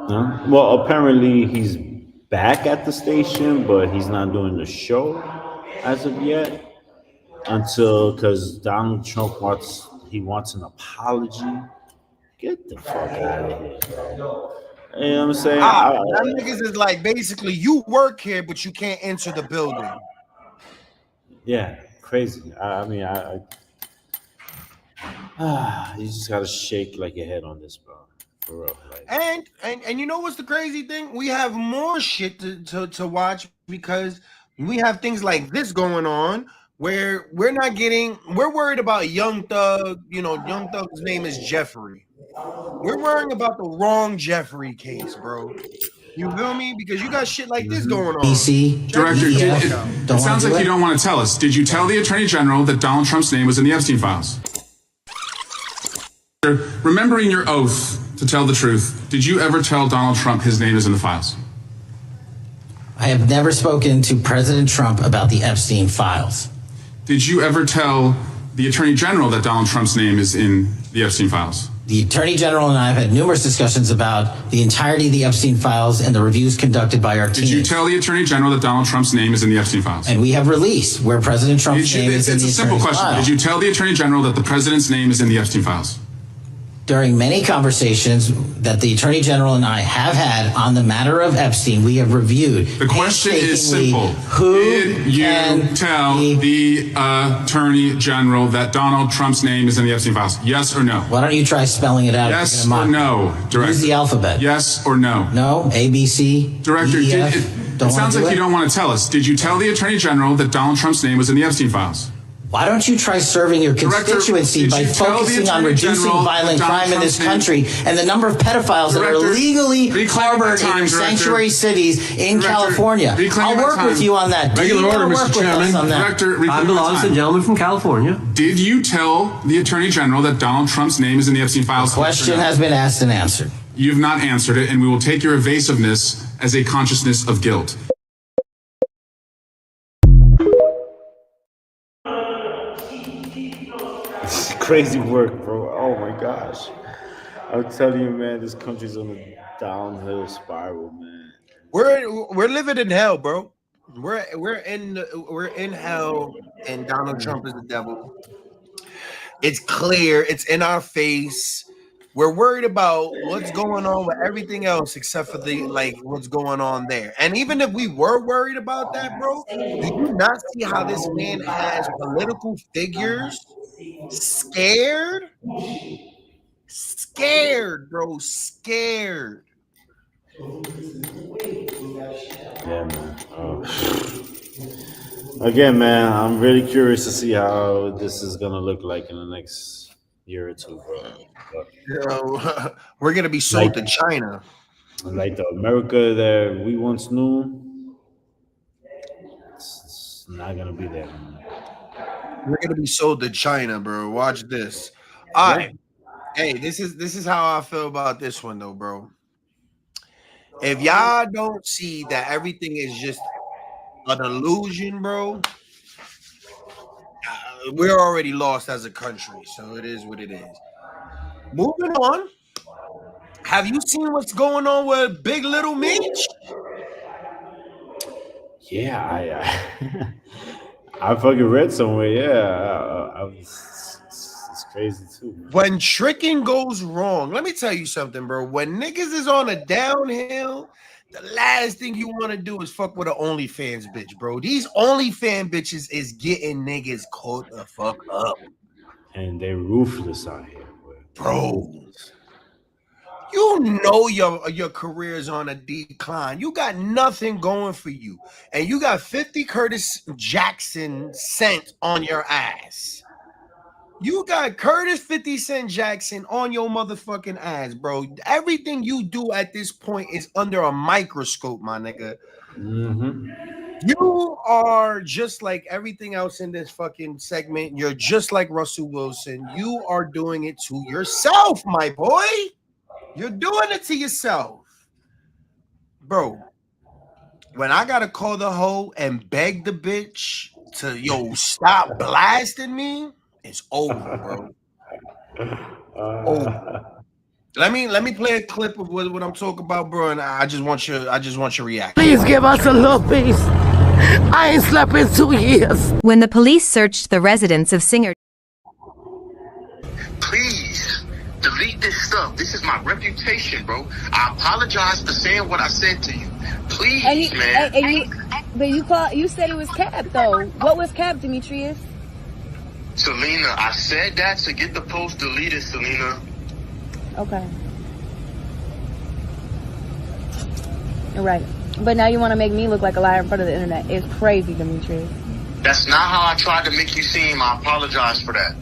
No? Well, apparently he's back at the station, but he's not doing the show as of yet. Because Donald Trump wants an apology. Get the fuck out of here, bro. You know what I'm saying? That niggas is like, basically, you work here, but you can't enter the building. Yeah, crazy. You just gotta shake like your head on this, bro. For real. Like. And you know what's the crazy thing? We have more shit to watch because we have things like this going on where we're worried about Young Thug. You know, Young Thug's name is Jeffrey. We're worrying about the wrong Jeffrey case, bro. You feel me? Because you got shit like this going on. BC, Director, it sounds like you don't want to tell us. Did you tell the Attorney General that Donald Trump's name was in the Epstein files? Remembering your oath to tell the truth, did you ever tell Donald Trump his name is in the files? I have never spoken to President Trump about the Epstein files. Did you ever tell the Attorney General that Donald Trump's name is in the Epstein files? The Attorney General and I have had numerous discussions about the entirety of the Epstein files and the reviews conducted by our team. Did you tell the Attorney General that Donald Trump's name is in the Epstein files? And we have released where President Trump's name is in the It's a simple question. file. Did you tell the Attorney General that the President's name is in the Epstein files? During many conversations that the Attorney General and I have had on the matter of Epstein, we have reviewed. The question is simple. Who did you tell the Attorney General that Donald Trump's name is in the Epstein files? Yes or no? Why don't you try spelling it out? Yes or no, Director? Use the alphabet. Yes or no? No, A, B, C, Director, D, E, F. it sounds like you don't want to tell us. Did you tell the Attorney General that Donald Trump's name was in the Epstein files? Why don't you try serving your constituency by focusing on reducing violent crime in this country and the number of pedophiles that are legally harbored in your sanctuary cities in California? I'll work with you on that. Regular order, Mr. Chairman. I'm the honest gentleman from California. Did you tell the Attorney General that Donald Trump's name is in the Epstein files? The question has been asked and answered. You've not answered it, and we will take your evasiveness as a consciousness of guilt. Crazy work, bro. Oh my gosh. I'm telling you, man, this country's on a downhill spiral, man. We're living in hell, bro. We're in hell, and Donald Trump is the devil. It's clear. It's in our face. We're worried about what's going on with everything else except for what's going on there. And even if we were worried about that, bro, do you not see how this man has political figures scared, bro, scared. Yeah, man. Again, man, I'm really curious to see how this is gonna look like in the next year or two, bro. But, we're gonna be sold to China. Like the America that we once knew, it's not gonna be there, man. We're gonna be sold to China, bro. Watch this. All right. Hey, this is how I feel about this one, though, bro. If y'all don't see that everything is just an illusion, bro, we're already lost as a country. So it is what it is. Moving on. Have you seen what's going on with Big Little Meech? Yeah, I fucking read somewhere. Yeah, I was. It's crazy too, man. When tricking goes wrong, let me tell you something, bro. When niggas is on a downhill, the last thing you want to do is fuck with an OnlyFans bitch, bro. These OnlyFans bitches is getting niggas caught the fuck up, And they're ruthless out here, bro. ruthless. You know your career is on a decline. You got nothing going for you, and you got 50 Curtis Jackson cents on your ass. You got Curtis 50 Cent Jackson on your motherfucking ass, bro. Everything you do at this point is under a microscope, my nigga. Mm-hmm. You are just like everything else in this fucking segment. You're just like Russell Wilson. You are doing it to yourself, my boy. You're doing it to yourself. Bro, when I gotta call the hoe and beg the bitch to stop blasting me, it's over, bro. Over. Let me play a clip of what I'm talking about, bro, and I just want your reaction. Please give us a little peace. I ain't slept in 2 years. When the police searched the residence of singer, please delete this stuff. This is my reputation, bro. I apologize for saying what I said to you. Please, man. But you said it was capped though. What was capped, Demetrius? Selena, I said that to get the post deleted, Selena. Okay. You're right. But now you want to make me look like a liar in front of the internet. It's crazy, Demetrius. That's not how I tried to make you seem. I apologize for that.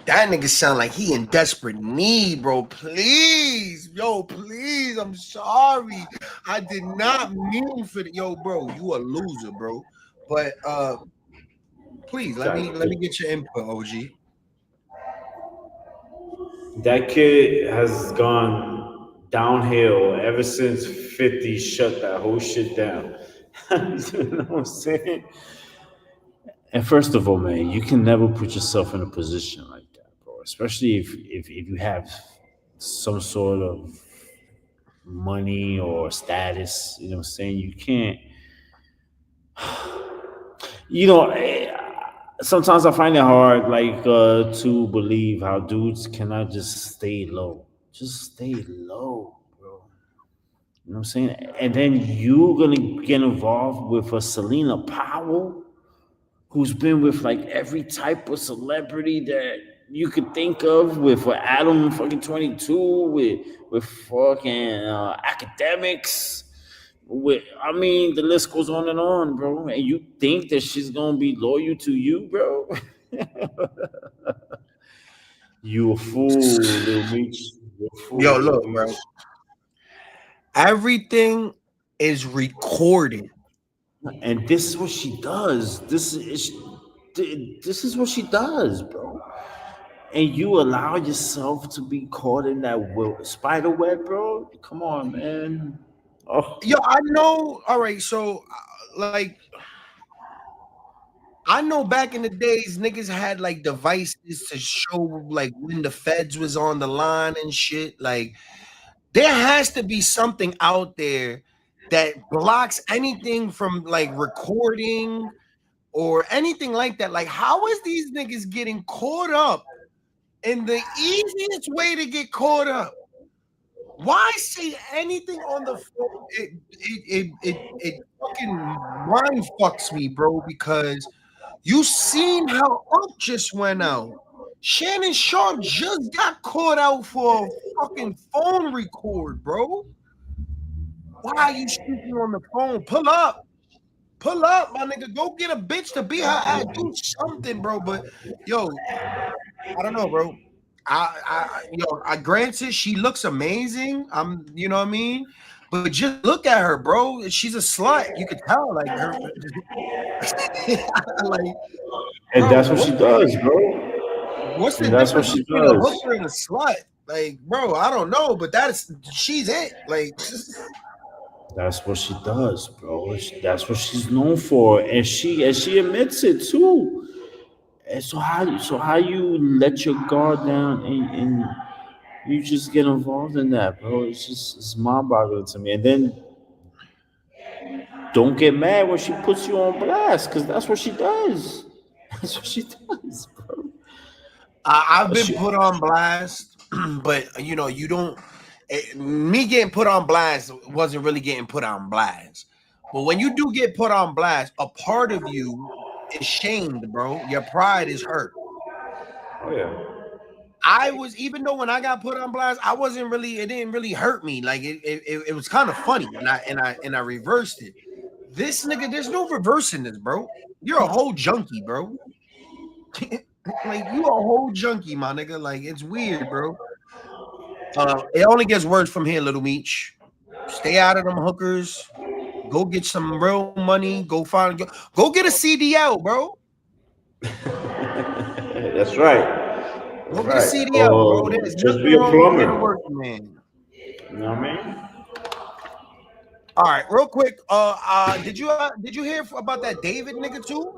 That nigga sound like he in desperate need, bro. Please, please. I'm sorry. I did not mean for the bro. You a loser, bro. But please let me get your input, OG. That kid has gone downhill ever since 50 shut that whole shit down. You know what I'm saying? And first of all, man, you can never put yourself in a position like that, bro. Especially if you have some sort of money or status. You know what I'm saying? You can't. Sometimes I find it hard, like, to believe how dudes cannot just stay low. Just stay low, bro. You know what I'm saying? And then you're gonna get involved with a Selena Powell, who's been with like every type of celebrity that you could think of, with Adam fucking 22, with fucking academics. The list goes on, bro. And you think that she's gonna be loyal to you, bro? You a fool, little Meech. Look, bro. Everything is recorded, and this is what she does. This is what she does, bro. And you allow yourself to be caught in that spider web, bro. Come on, man. Oh. I know. All right, so like, I know back in the days, niggas had like devices to show like when the feds was on the line and shit. Like, there has to be something out there that blocks anything from like recording or anything like that. Like, how is these niggas getting caught up in the easiest way to get caught up? Why say anything on the phone? It fucking mind fucks me, bro, because you seen how Up just went out. Shannon Sharp just got caught out for a fucking phone record, bro. Why are you speaking on the phone? Pull up, my nigga. Go get a bitch to be her ass. Do something, bro. But I don't know, bro. I granted she looks amazing. You know what I mean? But just look at her, bro. She's a slut. You could tell, like her. Like, and that's what she does, bro. What's the difference between a hooker and a slut? Like, bro, I don't know, but she's it. Like, that's what she does, bro. That's what she's known for, and she admits it too. And so how you let your guard down You just get involved in that, bro. It's mind boggling to me. And then don't get mad when she puts you on blast, because that's what she does. That's what she does, bro. I've been She, put on blast, but you don't. Me getting put on blast wasn't really getting put on blast. But when you do get put on blast, a part of you is shamed, bro. Your pride is hurt. oh yeah. I was, even though when I got put on blast, I wasn't really. It didn't really hurt me. Like it was kind of funny, and I reversed it. This nigga, there's no reversing this, bro. You're a whole junkie, bro. Like you a whole junkie, my nigga. Like it's weird, bro. It only gets worse from here, Little Meech. Stay out of them hookers. Go get some real money. Go get a CDL, bro. That's right. That's Go get a right. CDL, bro. Or There's just nothing be a wrong with being a plumber. working man. You know what I mean? All right, real quick. Did you hear about that David nigga too?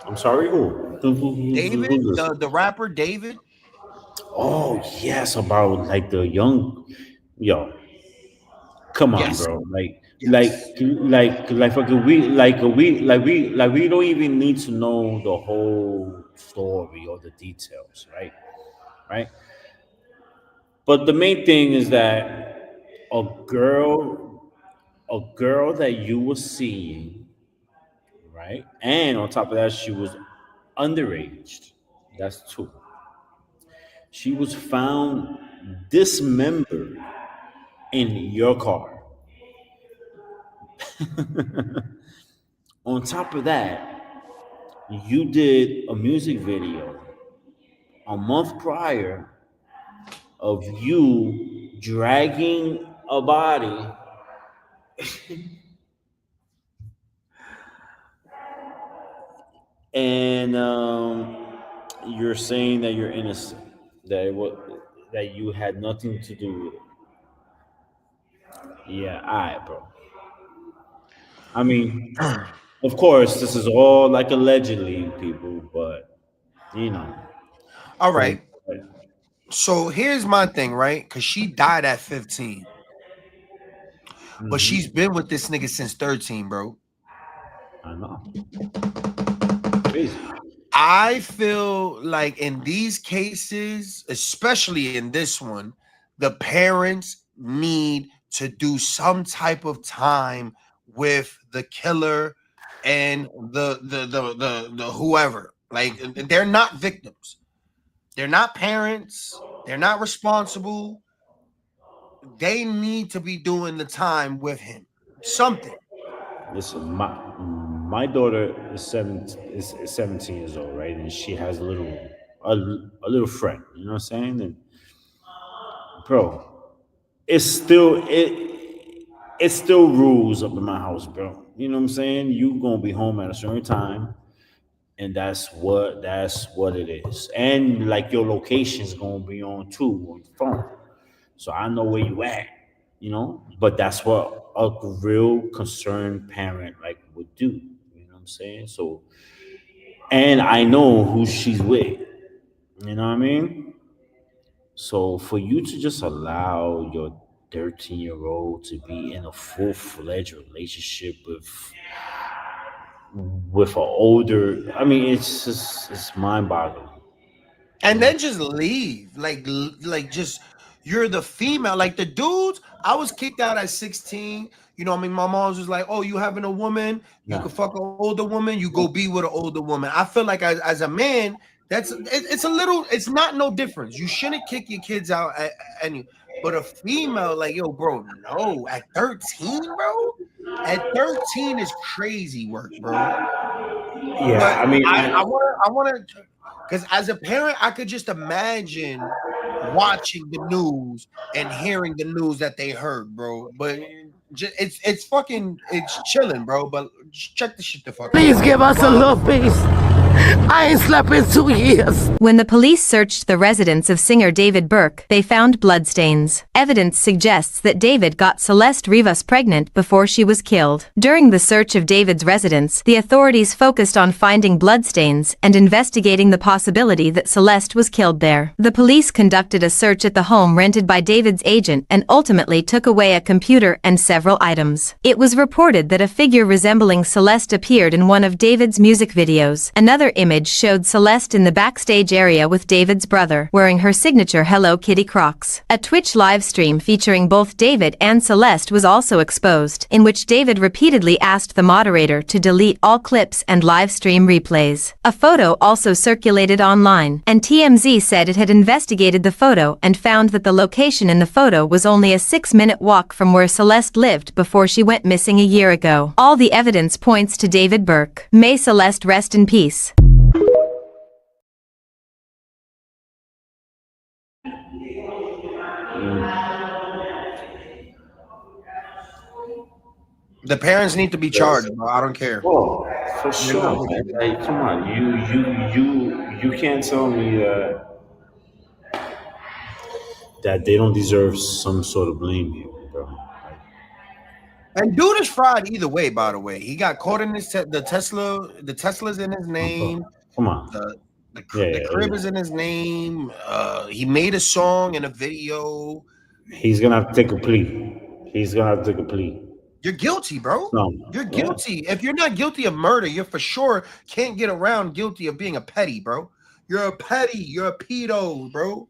I'm sorry, David, who's this? the rapper David. Oh yes, about like the young, yo. Come on, Yes, bro. yes. Like we don't even need to know the whole story or the details, right? Right. But the main thing is that a girl, a girl that you were seeing, right? And on top of that, she was underage. That's two. She was found dismembered in your car. On top of that, you did a music video a month prior of you dragging a body and you're saying that you're innocent, that that you had nothing to do with it. Yeah, all right, bro. I mean, of course, this is all like allegedly, people, but you know, All from right. So here's my thing, right? Because she died at 15, but she's mhm, been with this nigga since 13, bro. I know, crazy. I feel like in these cases, especially in this one, the parents need to do some type of time with the killer and the whoever. Like they're not victims. They're not parents. They're not responsible. They need to be doing the time with him. Something. Listen, my daughter is 17 years old, right? And she has a, a little friend. You know what I'm saying? And bro, it's still it still rules up in my house, bro. You know what I'm saying? You gonna be home at a certain time, and that's what it is. And like your location's gonna be on too on the phone, so I know where you at. You know, but that's what a real concerned parent like would do. You know what I'm saying? So, and I know who she's with. You know what I mean? So for you to just allow your 13-year-old to be in a full-fledged relationship with an older, I mean, it's mind-boggling. And then just leave. Like just you're the female. Like the dudes, I was kicked out at 16. I mean, my mom was like, "Oh, you having a woman? You Nah, could fuck an older woman. You go be with an older woman." I feel like as a man, it's a little. It's not no difference. You shouldn't kick your kids out at any. But a female, like yo, bro, no, at 13, bro. At 13 is crazy work, bro. yeah, But I mean, I want to, because as a parent, I could just imagine watching the news and hearing the news that they heard, bro. But it's fucking it's chilling, bro. But check the shit the fuck out. Please give us a little peace. I ain't slept in 2 years. When the police searched the residence of singer David Burke, they found bloodstains. Evidence suggests that David got Celeste Rivas pregnant before she was killed. During the search of David's residence, the authorities focused on finding bloodstains and investigating the possibility that Celeste was killed there. The police conducted a search at the home rented by David's agent and ultimately took away a computer and several items. It was reported that a figure resembling Celeste appeared in one of David's music videos. Another image showed Celeste in the backstage area with David's brother, wearing her signature Hello Kitty Crocs. A Twitch live stream featuring both David and Celeste was also exposed, in which David repeatedly asked the moderator to delete all clips and live stream replays. A photo also circulated online, and TMZ said it had investigated the photo and found that the location in the photo was only a 6-minute walk from where Celeste lived before she went missing a year ago. All the evidence points to David Burke. May Celeste rest in peace. The parents need to be charged, bro. I don't care. Oh, for sure, man. Like, come on, you can't tell me that they don't deserve some sort of blame here, bro. And dude is fried either way. By the way, he got caught in his the Tesla's in his name. Come on. The crib is in his name. He made a song and a video. He's gonna have to take a plea. He's gonna have to take a plea. You're guilty, bro. No. You're guilty. If you're not guilty of murder, you're for sure can't get around guilty of being a petty, bro. You're a petty. You're a pedo, bro.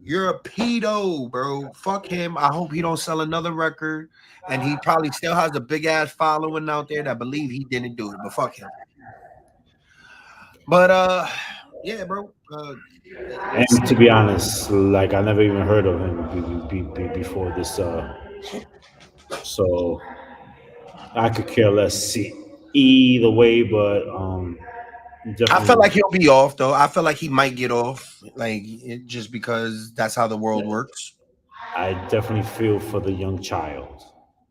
You're a pedo, bro. Fuck him. I hope he don't sell another record. And he probably still has a big ass following out there that believe he didn't do it. But fuck him. But yeah, bro. And to be honest, like I never even heard of him before this. So I could care less either way, but I feel like he'll be off though. I feel like he might get off, just because that's how the world works. I definitely feel for the young child.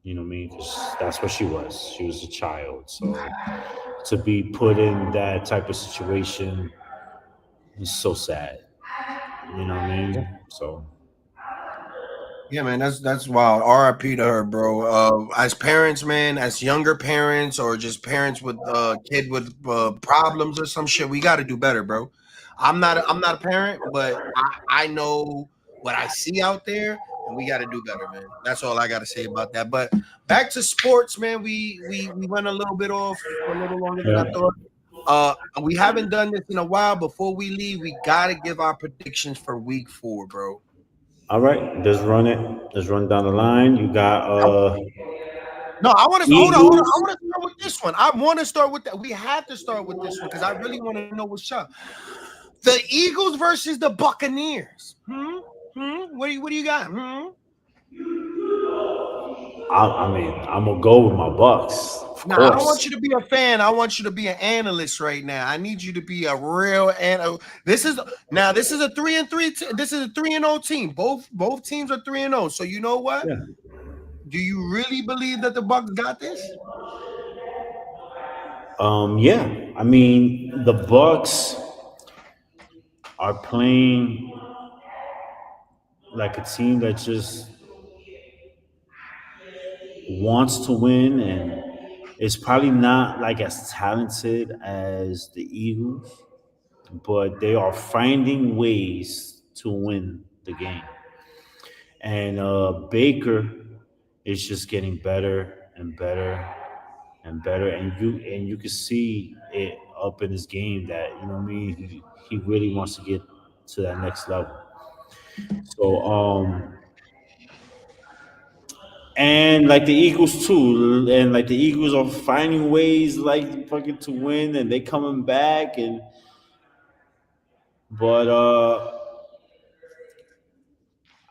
You know what I mean? Because that's what she was. She was a child. So to be put in that type of situation is so sad. You know what I mean? So yeah, man, that's wild. RIP to her, bro. As parents, man, as younger parents or just parents with kid with problems or some shit, we got to do better, bro. I'm not a parent, but I know what I see out there, and we got to do better, man. That's all I got to say about that. But back to sports, man. We went a little bit off for a little longer than I thought. We haven't done this in a while. Before we leave, we got to give our predictions for week 4, bro. all right, let's run it. Let's run down the line. You got No, I want to hold on. I want to start with this one. I want to start with that. We have to start with this one because I really want to know what's up. The Eagles versus the Buccaneers. What do you got? I mean, I'm gonna go with my Bucks. Now, I don't want you to be a fan. I want you to be an analyst right now. I need you to be a real analyst. This is a 3-3. This is a 3-0 team. Both teams are 3-0. So you know what? Yeah. Do you really believe that the Bucs got this? Yeah. I mean, the Bucks are playing like a team that just wants to win, and it's probably not like as talented as the Eagles, but they are finding ways to win the game. And Baker is just getting better and better and better, and you can see it up in his game that you know what I mean. He really wants to get to that next level. So and like the Eagles too, and like the Eagles are finding ways like fucking to win, and they coming back, and but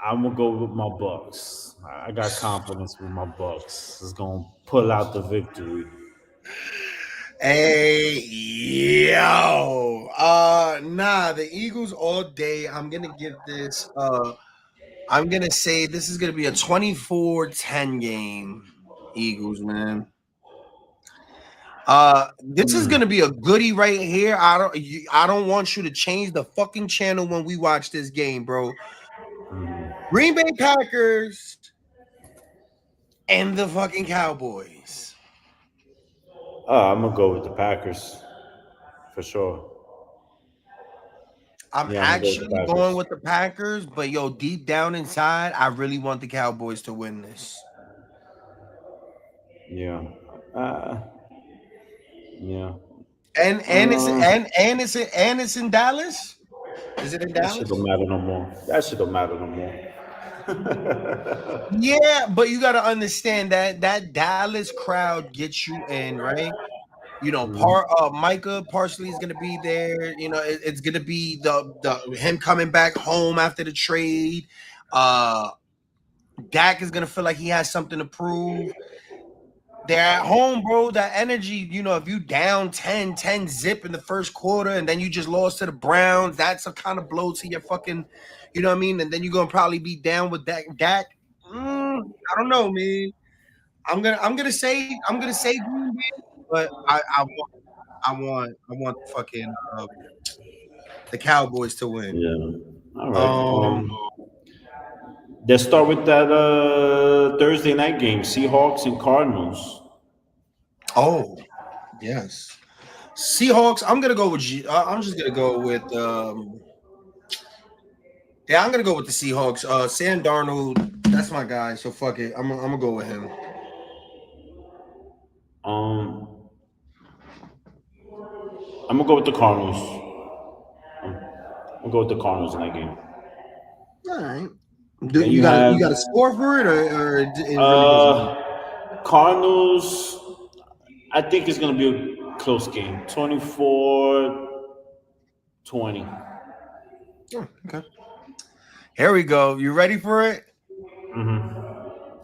I'm gonna go with my Bucks. I got confidence with my Bucks. It's gonna pull out the victory. Hey, yo. The Eagles all day. I'm gonna give this I'm gonna say this is gonna be a 24-10 game. Eagles, man. This is gonna be a goodie right here. I don't want you to change the fucking channel when we watch this game, bro. Green Bay Packers and the fucking Cowboys. I'm gonna go with the Packers for sure. I'm Yeah, I'm gonna go with the actually going Packers. with the Packers, but yo, deep down inside, I really want the Cowboys to win this. Yeah. Uh, yeah. And it's Uh, and it's in Dallas. Is it in that shit don't Dallas? matter no more. That shit don't matter no more. Yeah, but you got to understand that that Dallas crowd gets you in, right? You know, Micah Parsley is gonna be there. You know, it's gonna be the him coming back home after the trade. Uh Dak is gonna feel like he has something to prove. They're at home, bro. That energy, you know, if you down 10 zip in the first quarter and then you just lost to the Browns, that's a kind of blow to your fucking, you know what I mean? And then you're gonna probably be down with Dak. I don't know, man. I'm gonna say Green Bay, but I want fucking the Cowboys to win. Yeah. All right. Um Let's start with that Thursday night game: Seahawks and Cardinals. oh yes. Seahawks, I'm gonna go with I'm just gonna go with yeah, I'm gonna go with the Seahawks. Sam Darnold, that's my guy, so fuck it. I'm gonna go with him. Um, I'm gonna go with the Cardinals. I'm gonna go with the Cardinals in that game. All right. Then you have You got a score for it, or it really doesn't matter? Cardinals. I think it's gonna be a close game. 24-20. Oh, okay. Here we go. You ready for it?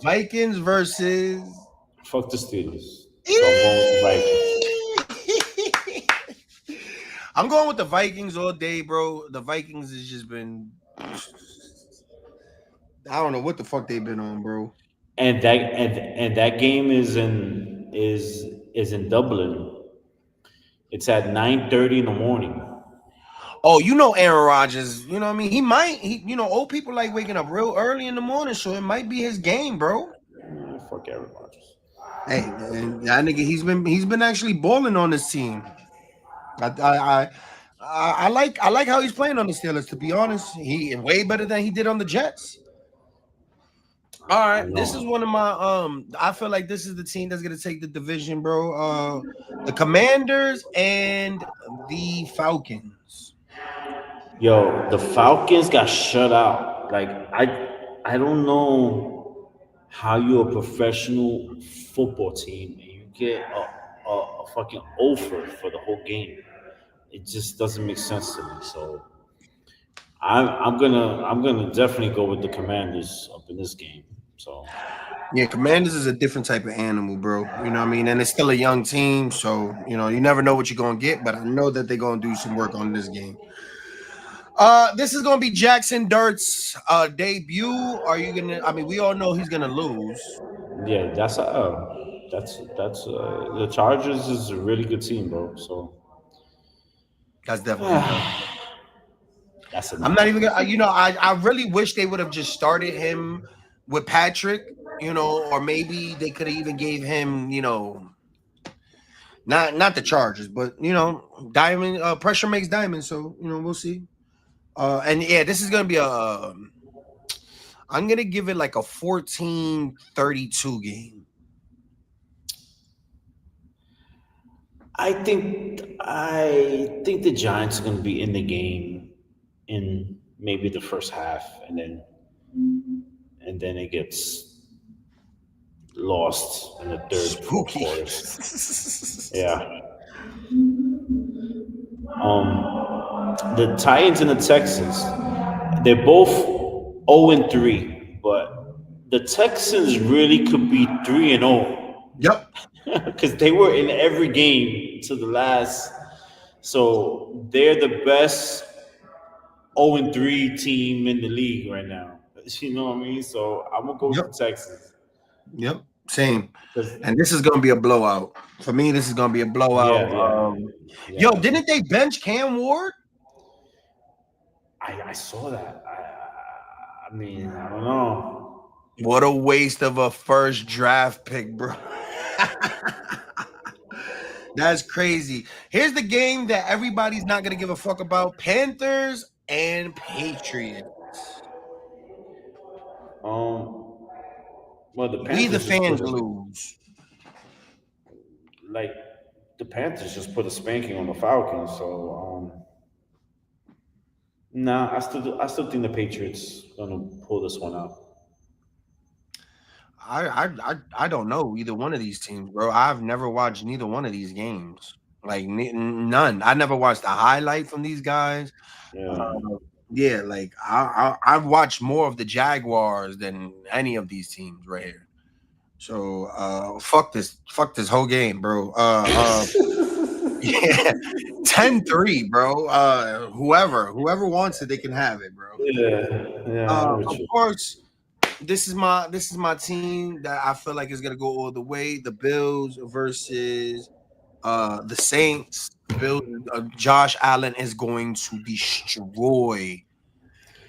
Vikings versus Fuck the Steelers. So I'm going with the Vikings. I'm going with the Vikings all day, bro. The Vikings has just been I don't know what the fuck they've been on, bro. And that game is in Dublin. It's at 9:30 in the morning. Oh, you know Aaron Rodgers. You know what I mean? You know, old people like waking up real early in the morning, so it might be his game, bro. Fuck Aaron Rodgers. Hey, man, that nigga, he's been actually balling on this team. I like how he's playing on the Steelers. To be honest, he way better than he did on the Jets. All I right, this is know. one of my I feel like this is the team that's gonna take the division, bro. The Commanders and the Falcons. Yo, the Falcons got shut out. Like I don't know how you're a professional football team and you get a fucking offer for the whole game. It just doesn't make sense to me. So I'm gonna definitely go with the Commanders up in this game. So Yeah, Commanders is a different type of animal, bro. You know what I mean? And it's still a young team, so you know you never know what you're gonna get. But I know that they're gonna do some work on this game. This is gonna be Jackson Dirt's debut. Are you gonna? I mean, we all know he's gonna lose. yeah, that's the Chargers is a really good team, bro. So That's definitely a dub. that's I'm not even gonna. You know, I really wish they would have just started him with Patrick. You know, or maybe they could have even gave him. You know, not the Chargers, but you know, diamond pressure makes diamond. So you know, we'll see. And yeah, this is gonna be a. I'm gonna give it like a 14-32 game. I think the Giants are going to be in the game in maybe the first half, and then it gets lost in the third, fourth Spooky. quarters. Yeah. The Titans and the Texans, they're both 0-3, but the Texans really could be 3-0 Yep. because they were in every game to the last. So they're the best 0-3 team in the league right now. You know what I mean? So I'm gonna go with Yep. the Texans. Yep. Same. And this is gonna be a blowout. For me, this is gonna be a blowout. Yo, didn't they bench Cam Ward? I saw that. I mean, I don't know. What a waste of a first draft pick, bro. That's crazy. Here's the game that everybody's not gonna give a fuck about: Panthers and Patriots. Well, the Panthers We the just fans lose. Like the Panthers just put a spanking on the Falcons, so nah, I still think the Patriots gonna pull this one out. I don't know either one of these teams, bro. I've never watched neither one of these games. Like none. I never watched a highlight from these guys. Yeah, like I've watched more of the Jaguars than any of these teams right here. So fuck this whole game, bro. Yeah, 10-3, bro. Whoever wants it, they can have it, bro. Of course, this is my team that I feel like is gonna go all the way. The Bills versus the Saints. Bills. Josh Allen is going to destroy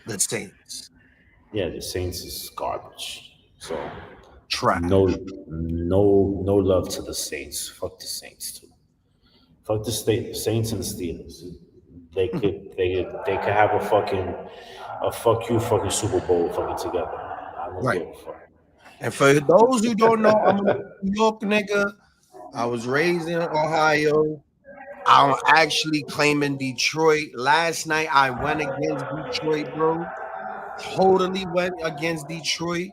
the Saints. Yeah, the Saints is garbage. So trash. No love to the Saints. Fuck the Saints too. Fuck the Saints and the Steelers. They could have a fuck you fucking Super Bowl fucking together. I don't give a fuck. And for those who don't know, I'm a New York nigga. I was raised in Ohio. I'm actually claiming Detroit. Last night I went against Detroit, bro. Totally went against Detroit.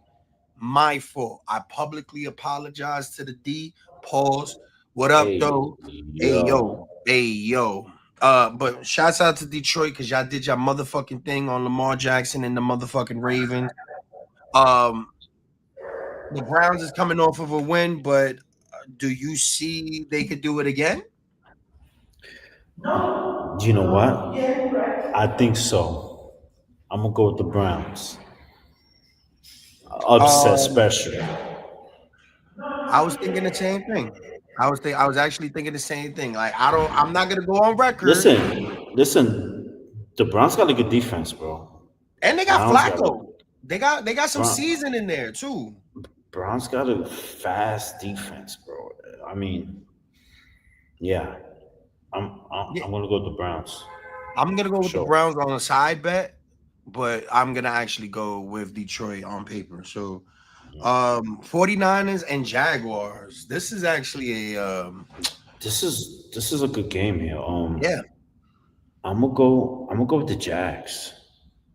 My fault. I publicly apologize to the D. Pause. What up, though? Hey, yo. But shouts out to Detroit because y'all did your motherfucking thing on Lamar Jackson and the motherfucking Ravens. The Browns is coming off of a win, but do you see they could do it again? You know what? I think so. I'm gonna go with the Browns. Upset special. I was thinking the same thing. I was actually thinking the same thing. Like I'm not gonna go on record. Listen. The Browns got a good defense, bro. And they got Flacco. They got some season in there too. Browns got a fast defense, bro. I mean, yeah. I'm gonna go with the Browns. I'm gonna go with the Browns on a side bet, but I'm gonna actually go with Detroit on paper. So 49ers and Jaguars. This is actually a this is a good game here. Yeah. I'm gonna go with the Jags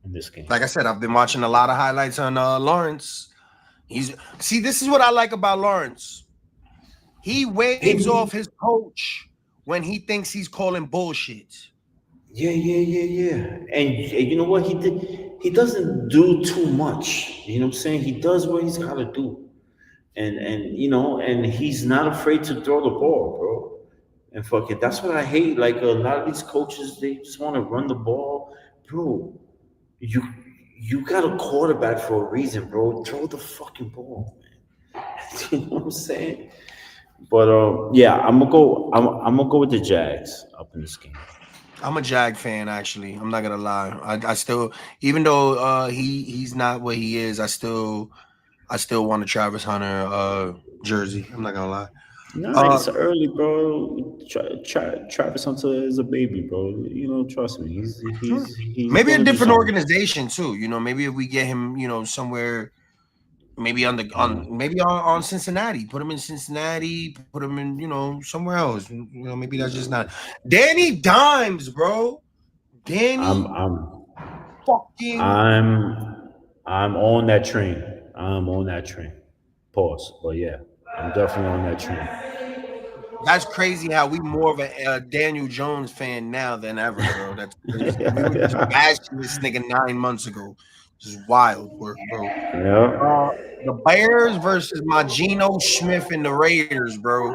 in this game. Like I said, I've been watching a lot of highlights on Lawrence. This is what I like about Lawrence. He waves off his coach when he thinks he's calling bullshit. Yeah. And you know what he did? He doesn't do too much. You know what I'm saying? He does what he's got to do, and you know, and he's not afraid to throw the ball, bro. And fuck it, that's what I hate. Like a lot of these coaches, they just want to run the ball, bro. You got a quarterback for a reason, bro. Throw the fucking ball, man. You know what I'm saying? But yeah, I'm gonna go with the Jags up in this game. I'm a Jag fan, actually. I'm not gonna lie. I still, even though he's not what he is, I still want a Travis Hunter jersey. I'm not gonna lie. No, it's early, bro. Travis Hunter is a baby, bro. You know, trust me. He's maybe a different organization too. You know, maybe if we get him, you know, somewhere. Maybe on Cincinnati. Put him in Cincinnati. Put him in, you know, somewhere else. You know, maybe that's just not Danny Dimes, bro. Danny. I'm on that train. I'm on that train. Pause. But yeah, I'm definitely on that train. That's crazy how we more of a Daniel Jones fan now than ever, bro. That's crazy. We were just bashing this nigga 9 months ago. This is wild work, bro. Yeah. The Bears versus my Geno Smith and the Raiders, bro.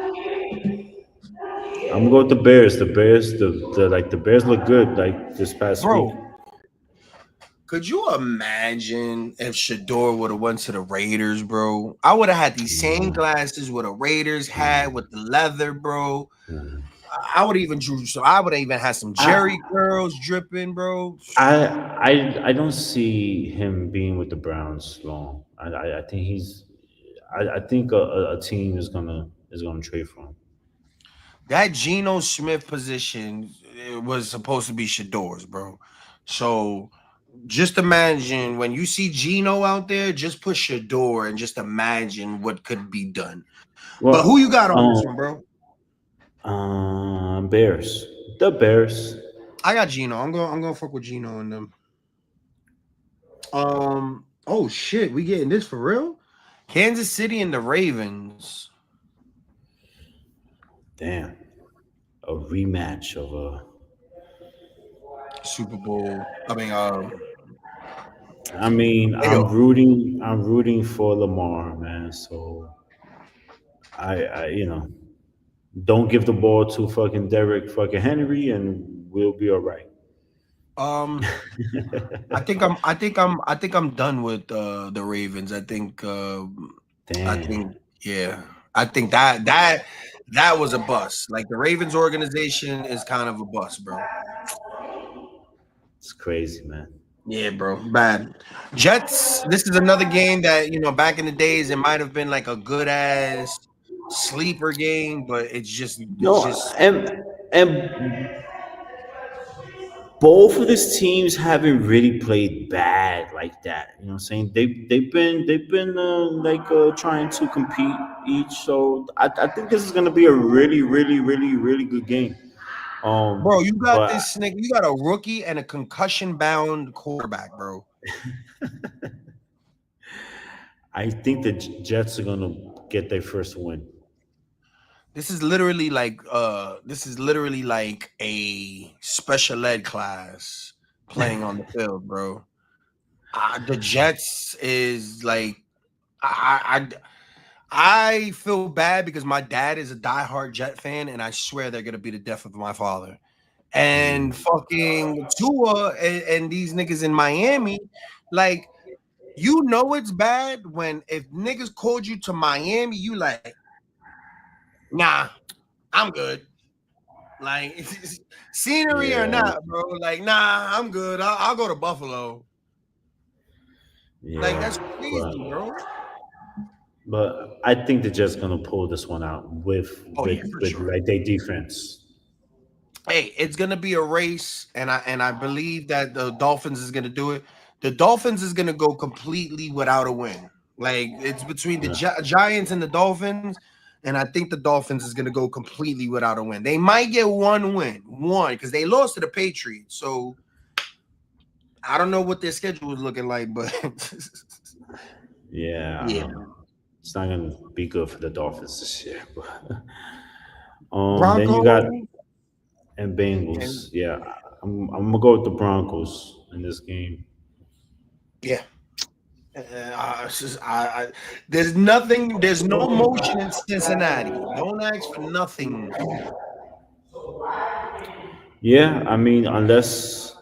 I'm gonna go with the Bears. The Bears look good like this past week. Could you imagine if Shador would have went to the Raiders, bro? I would have had these same glasses with a Raiders hat with the leather, bro. I would even drew. So I would even have some Jerry curls dripping, bro. I don't see him being with the Browns long. I think I think a team is gonna trade for him. That Geno Smith position was supposed to be Shador's, bro. So just imagine when you see Geno out there, just put Shador and just imagine what could be done. But who you got on this one, bro? Bears. The Bears. I got Geno. I'm gonna fuck with Geno and them. Oh shit, we getting this for real? Kansas City and the Ravens. Damn. A rematch of a Super Bowl. I'm rooting for Lamar, man. So I don't give the ball to fucking Derek fucking Henry and we'll be all right. I think I'm done with the Ravens. I think yeah. I think that was a bust. Like the Ravens organization is kind of a bust, bro. It's crazy, man. Yeah, bro. Bad. Jets, this is another game that, back in the days, it might have been like a good ass sleeper game, but it's just and both of these teams haven't really played bad like that. You know what I'm saying? They've been trying to compete each. So I think this is gonna be a really, really, really, really good game. Bro, you got but this nigga. You got a rookie and a concussion-bound quarterback, bro. I think the Jets are gonna get their first win. This is literally like a special ed class playing on the field, bro. The Jets is like I feel bad because my dad is a diehard Jet fan, and I swear they're gonna be the death of my father. And fucking Tua and these niggas in Miami, like it's bad when if niggas called you to Miami, you like, nah, I'm good. Like scenery or not, bro. Like, nah, I'm good. I'll go to Buffalo. Yeah, like that's crazy, bro. But I think they're just gonna pull this one out with sure. like their defense. Hey, it's gonna be a race, and I believe that the Dolphins is gonna do it. The Dolphins is gonna go completely without a win. Like it's between the Giants and the Dolphins, and I think the Dolphins is gonna go completely without a win. They might get one because they lost to the Patriots. So I don't know what their schedule is looking like, but yeah. It's not gonna be good for the Dolphins this year. But then you got and Bengals. Yeah, I'm gonna go with the Broncos in this game. Yeah. There's nothing. There's no motion in Cincinnati. Don't ask for nothing. Yeah, I mean, unless,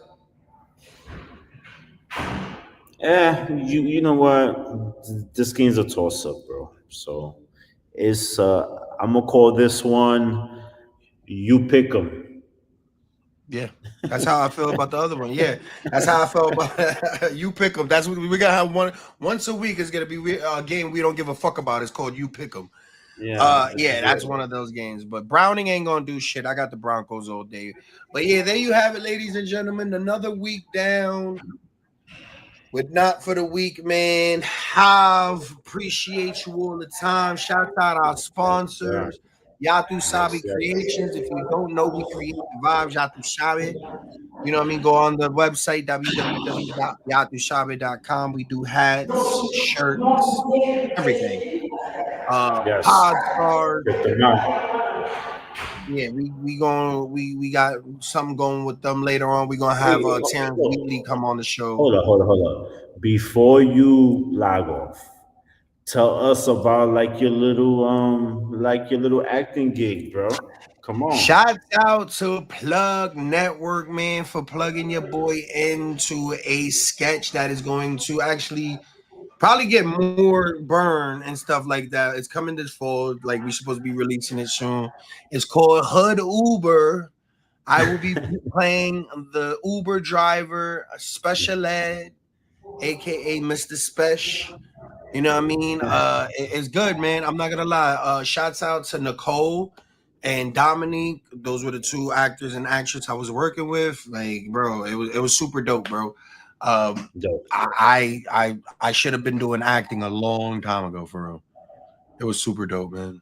you know what? This game's a toss up, bro. So it's I'm gonna call this one. You pick them. Yeah, that's how I feel about the other one. Yeah, that's how I felt about you pick them. That's what we gotta have once a week. Is gonna be a game we don't give a fuck about. It's called You Pick them. Yeah, that's one of those games. But Browning ain't gonna do shit. I got the Broncos all day. But yeah, there you have it, ladies and gentlemen. Another week down. With Not for the Week, man. Appreciate you all the time. Shout out our sponsors. Yatu Sabi Creations. If you don't know, we create the vibes. Yatu Sabi. You know what I mean? Go on the website, www.yatushabe.com. We do hats, shirts, everything. Pod stars. Yeah, we got something going with them later on. We're gonna have Terrence Wheatley come on the show. Hold up. Before you log off, tell us about like your little acting gig, bro. Come on. Shout out to Plug Network, man, for plugging your boy into a sketch that is going to actually probably get more burn and stuff like that. It's coming this fall. Like, we're supposed to be releasing it soon. It's called Hood Uber. I will be playing the Uber driver, Special Ed, aka Mr. Spesh. You know what I mean? It's good, man. I'm not gonna lie. Shouts out to Nicole and Dominique. Those were the two actors and actresses I was working with. Like, bro, it was super dope, bro. Dope. I should have been doing acting a long time ago, for real. It was super dope, man.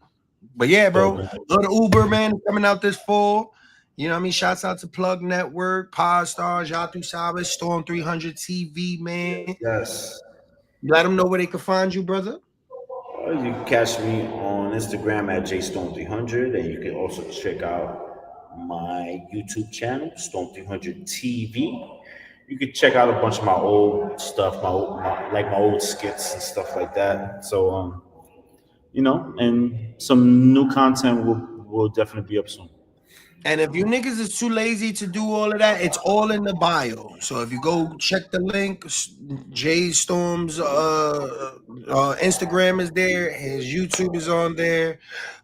But yeah, bro, go to Uber, man, coming out this fall. You know what I mean? Shouts out to Plug Network, Podstar, Jatu Sabas, Storm 300 TV, man. Yes. Let them know where they can find you, brother. You can catch me on Instagram at jstorm300, and you can also check out my YouTube channel, Storm300 TV. You can check out a bunch of my old stuff, my old skits and stuff like that. So, and some new content will definitely be up soon. And if you niggas is too lazy to do all of that, it's all in the bio. So if you go check the link, Jay Storm's Instagram is there, his YouTube is on there,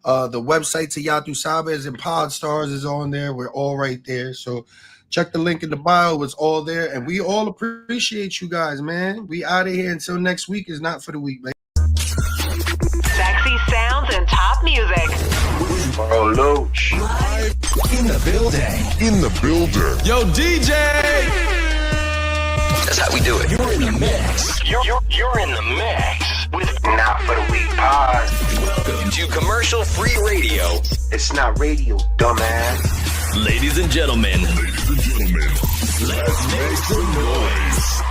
the website to Yatu Saba is in Podstars is on there. We're all right there. So check the link in the bio. It's all there. And we all appreciate you guys, man. We out of here until next week. Is not for the week, man. Sexy sounds and top music. Bro, Loach. Live in the building. In the building. Yo, DJ! That's how we do it. You're in the mix. You're in the mix with Not For The Week Pause. Welcome to commercial-free radio. It's not radio, dumbass. Ladies and gentlemen. Let's make some noise.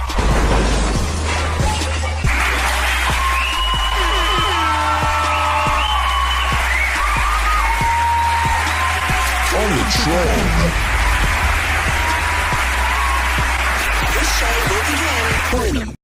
On the throne. This show will begin.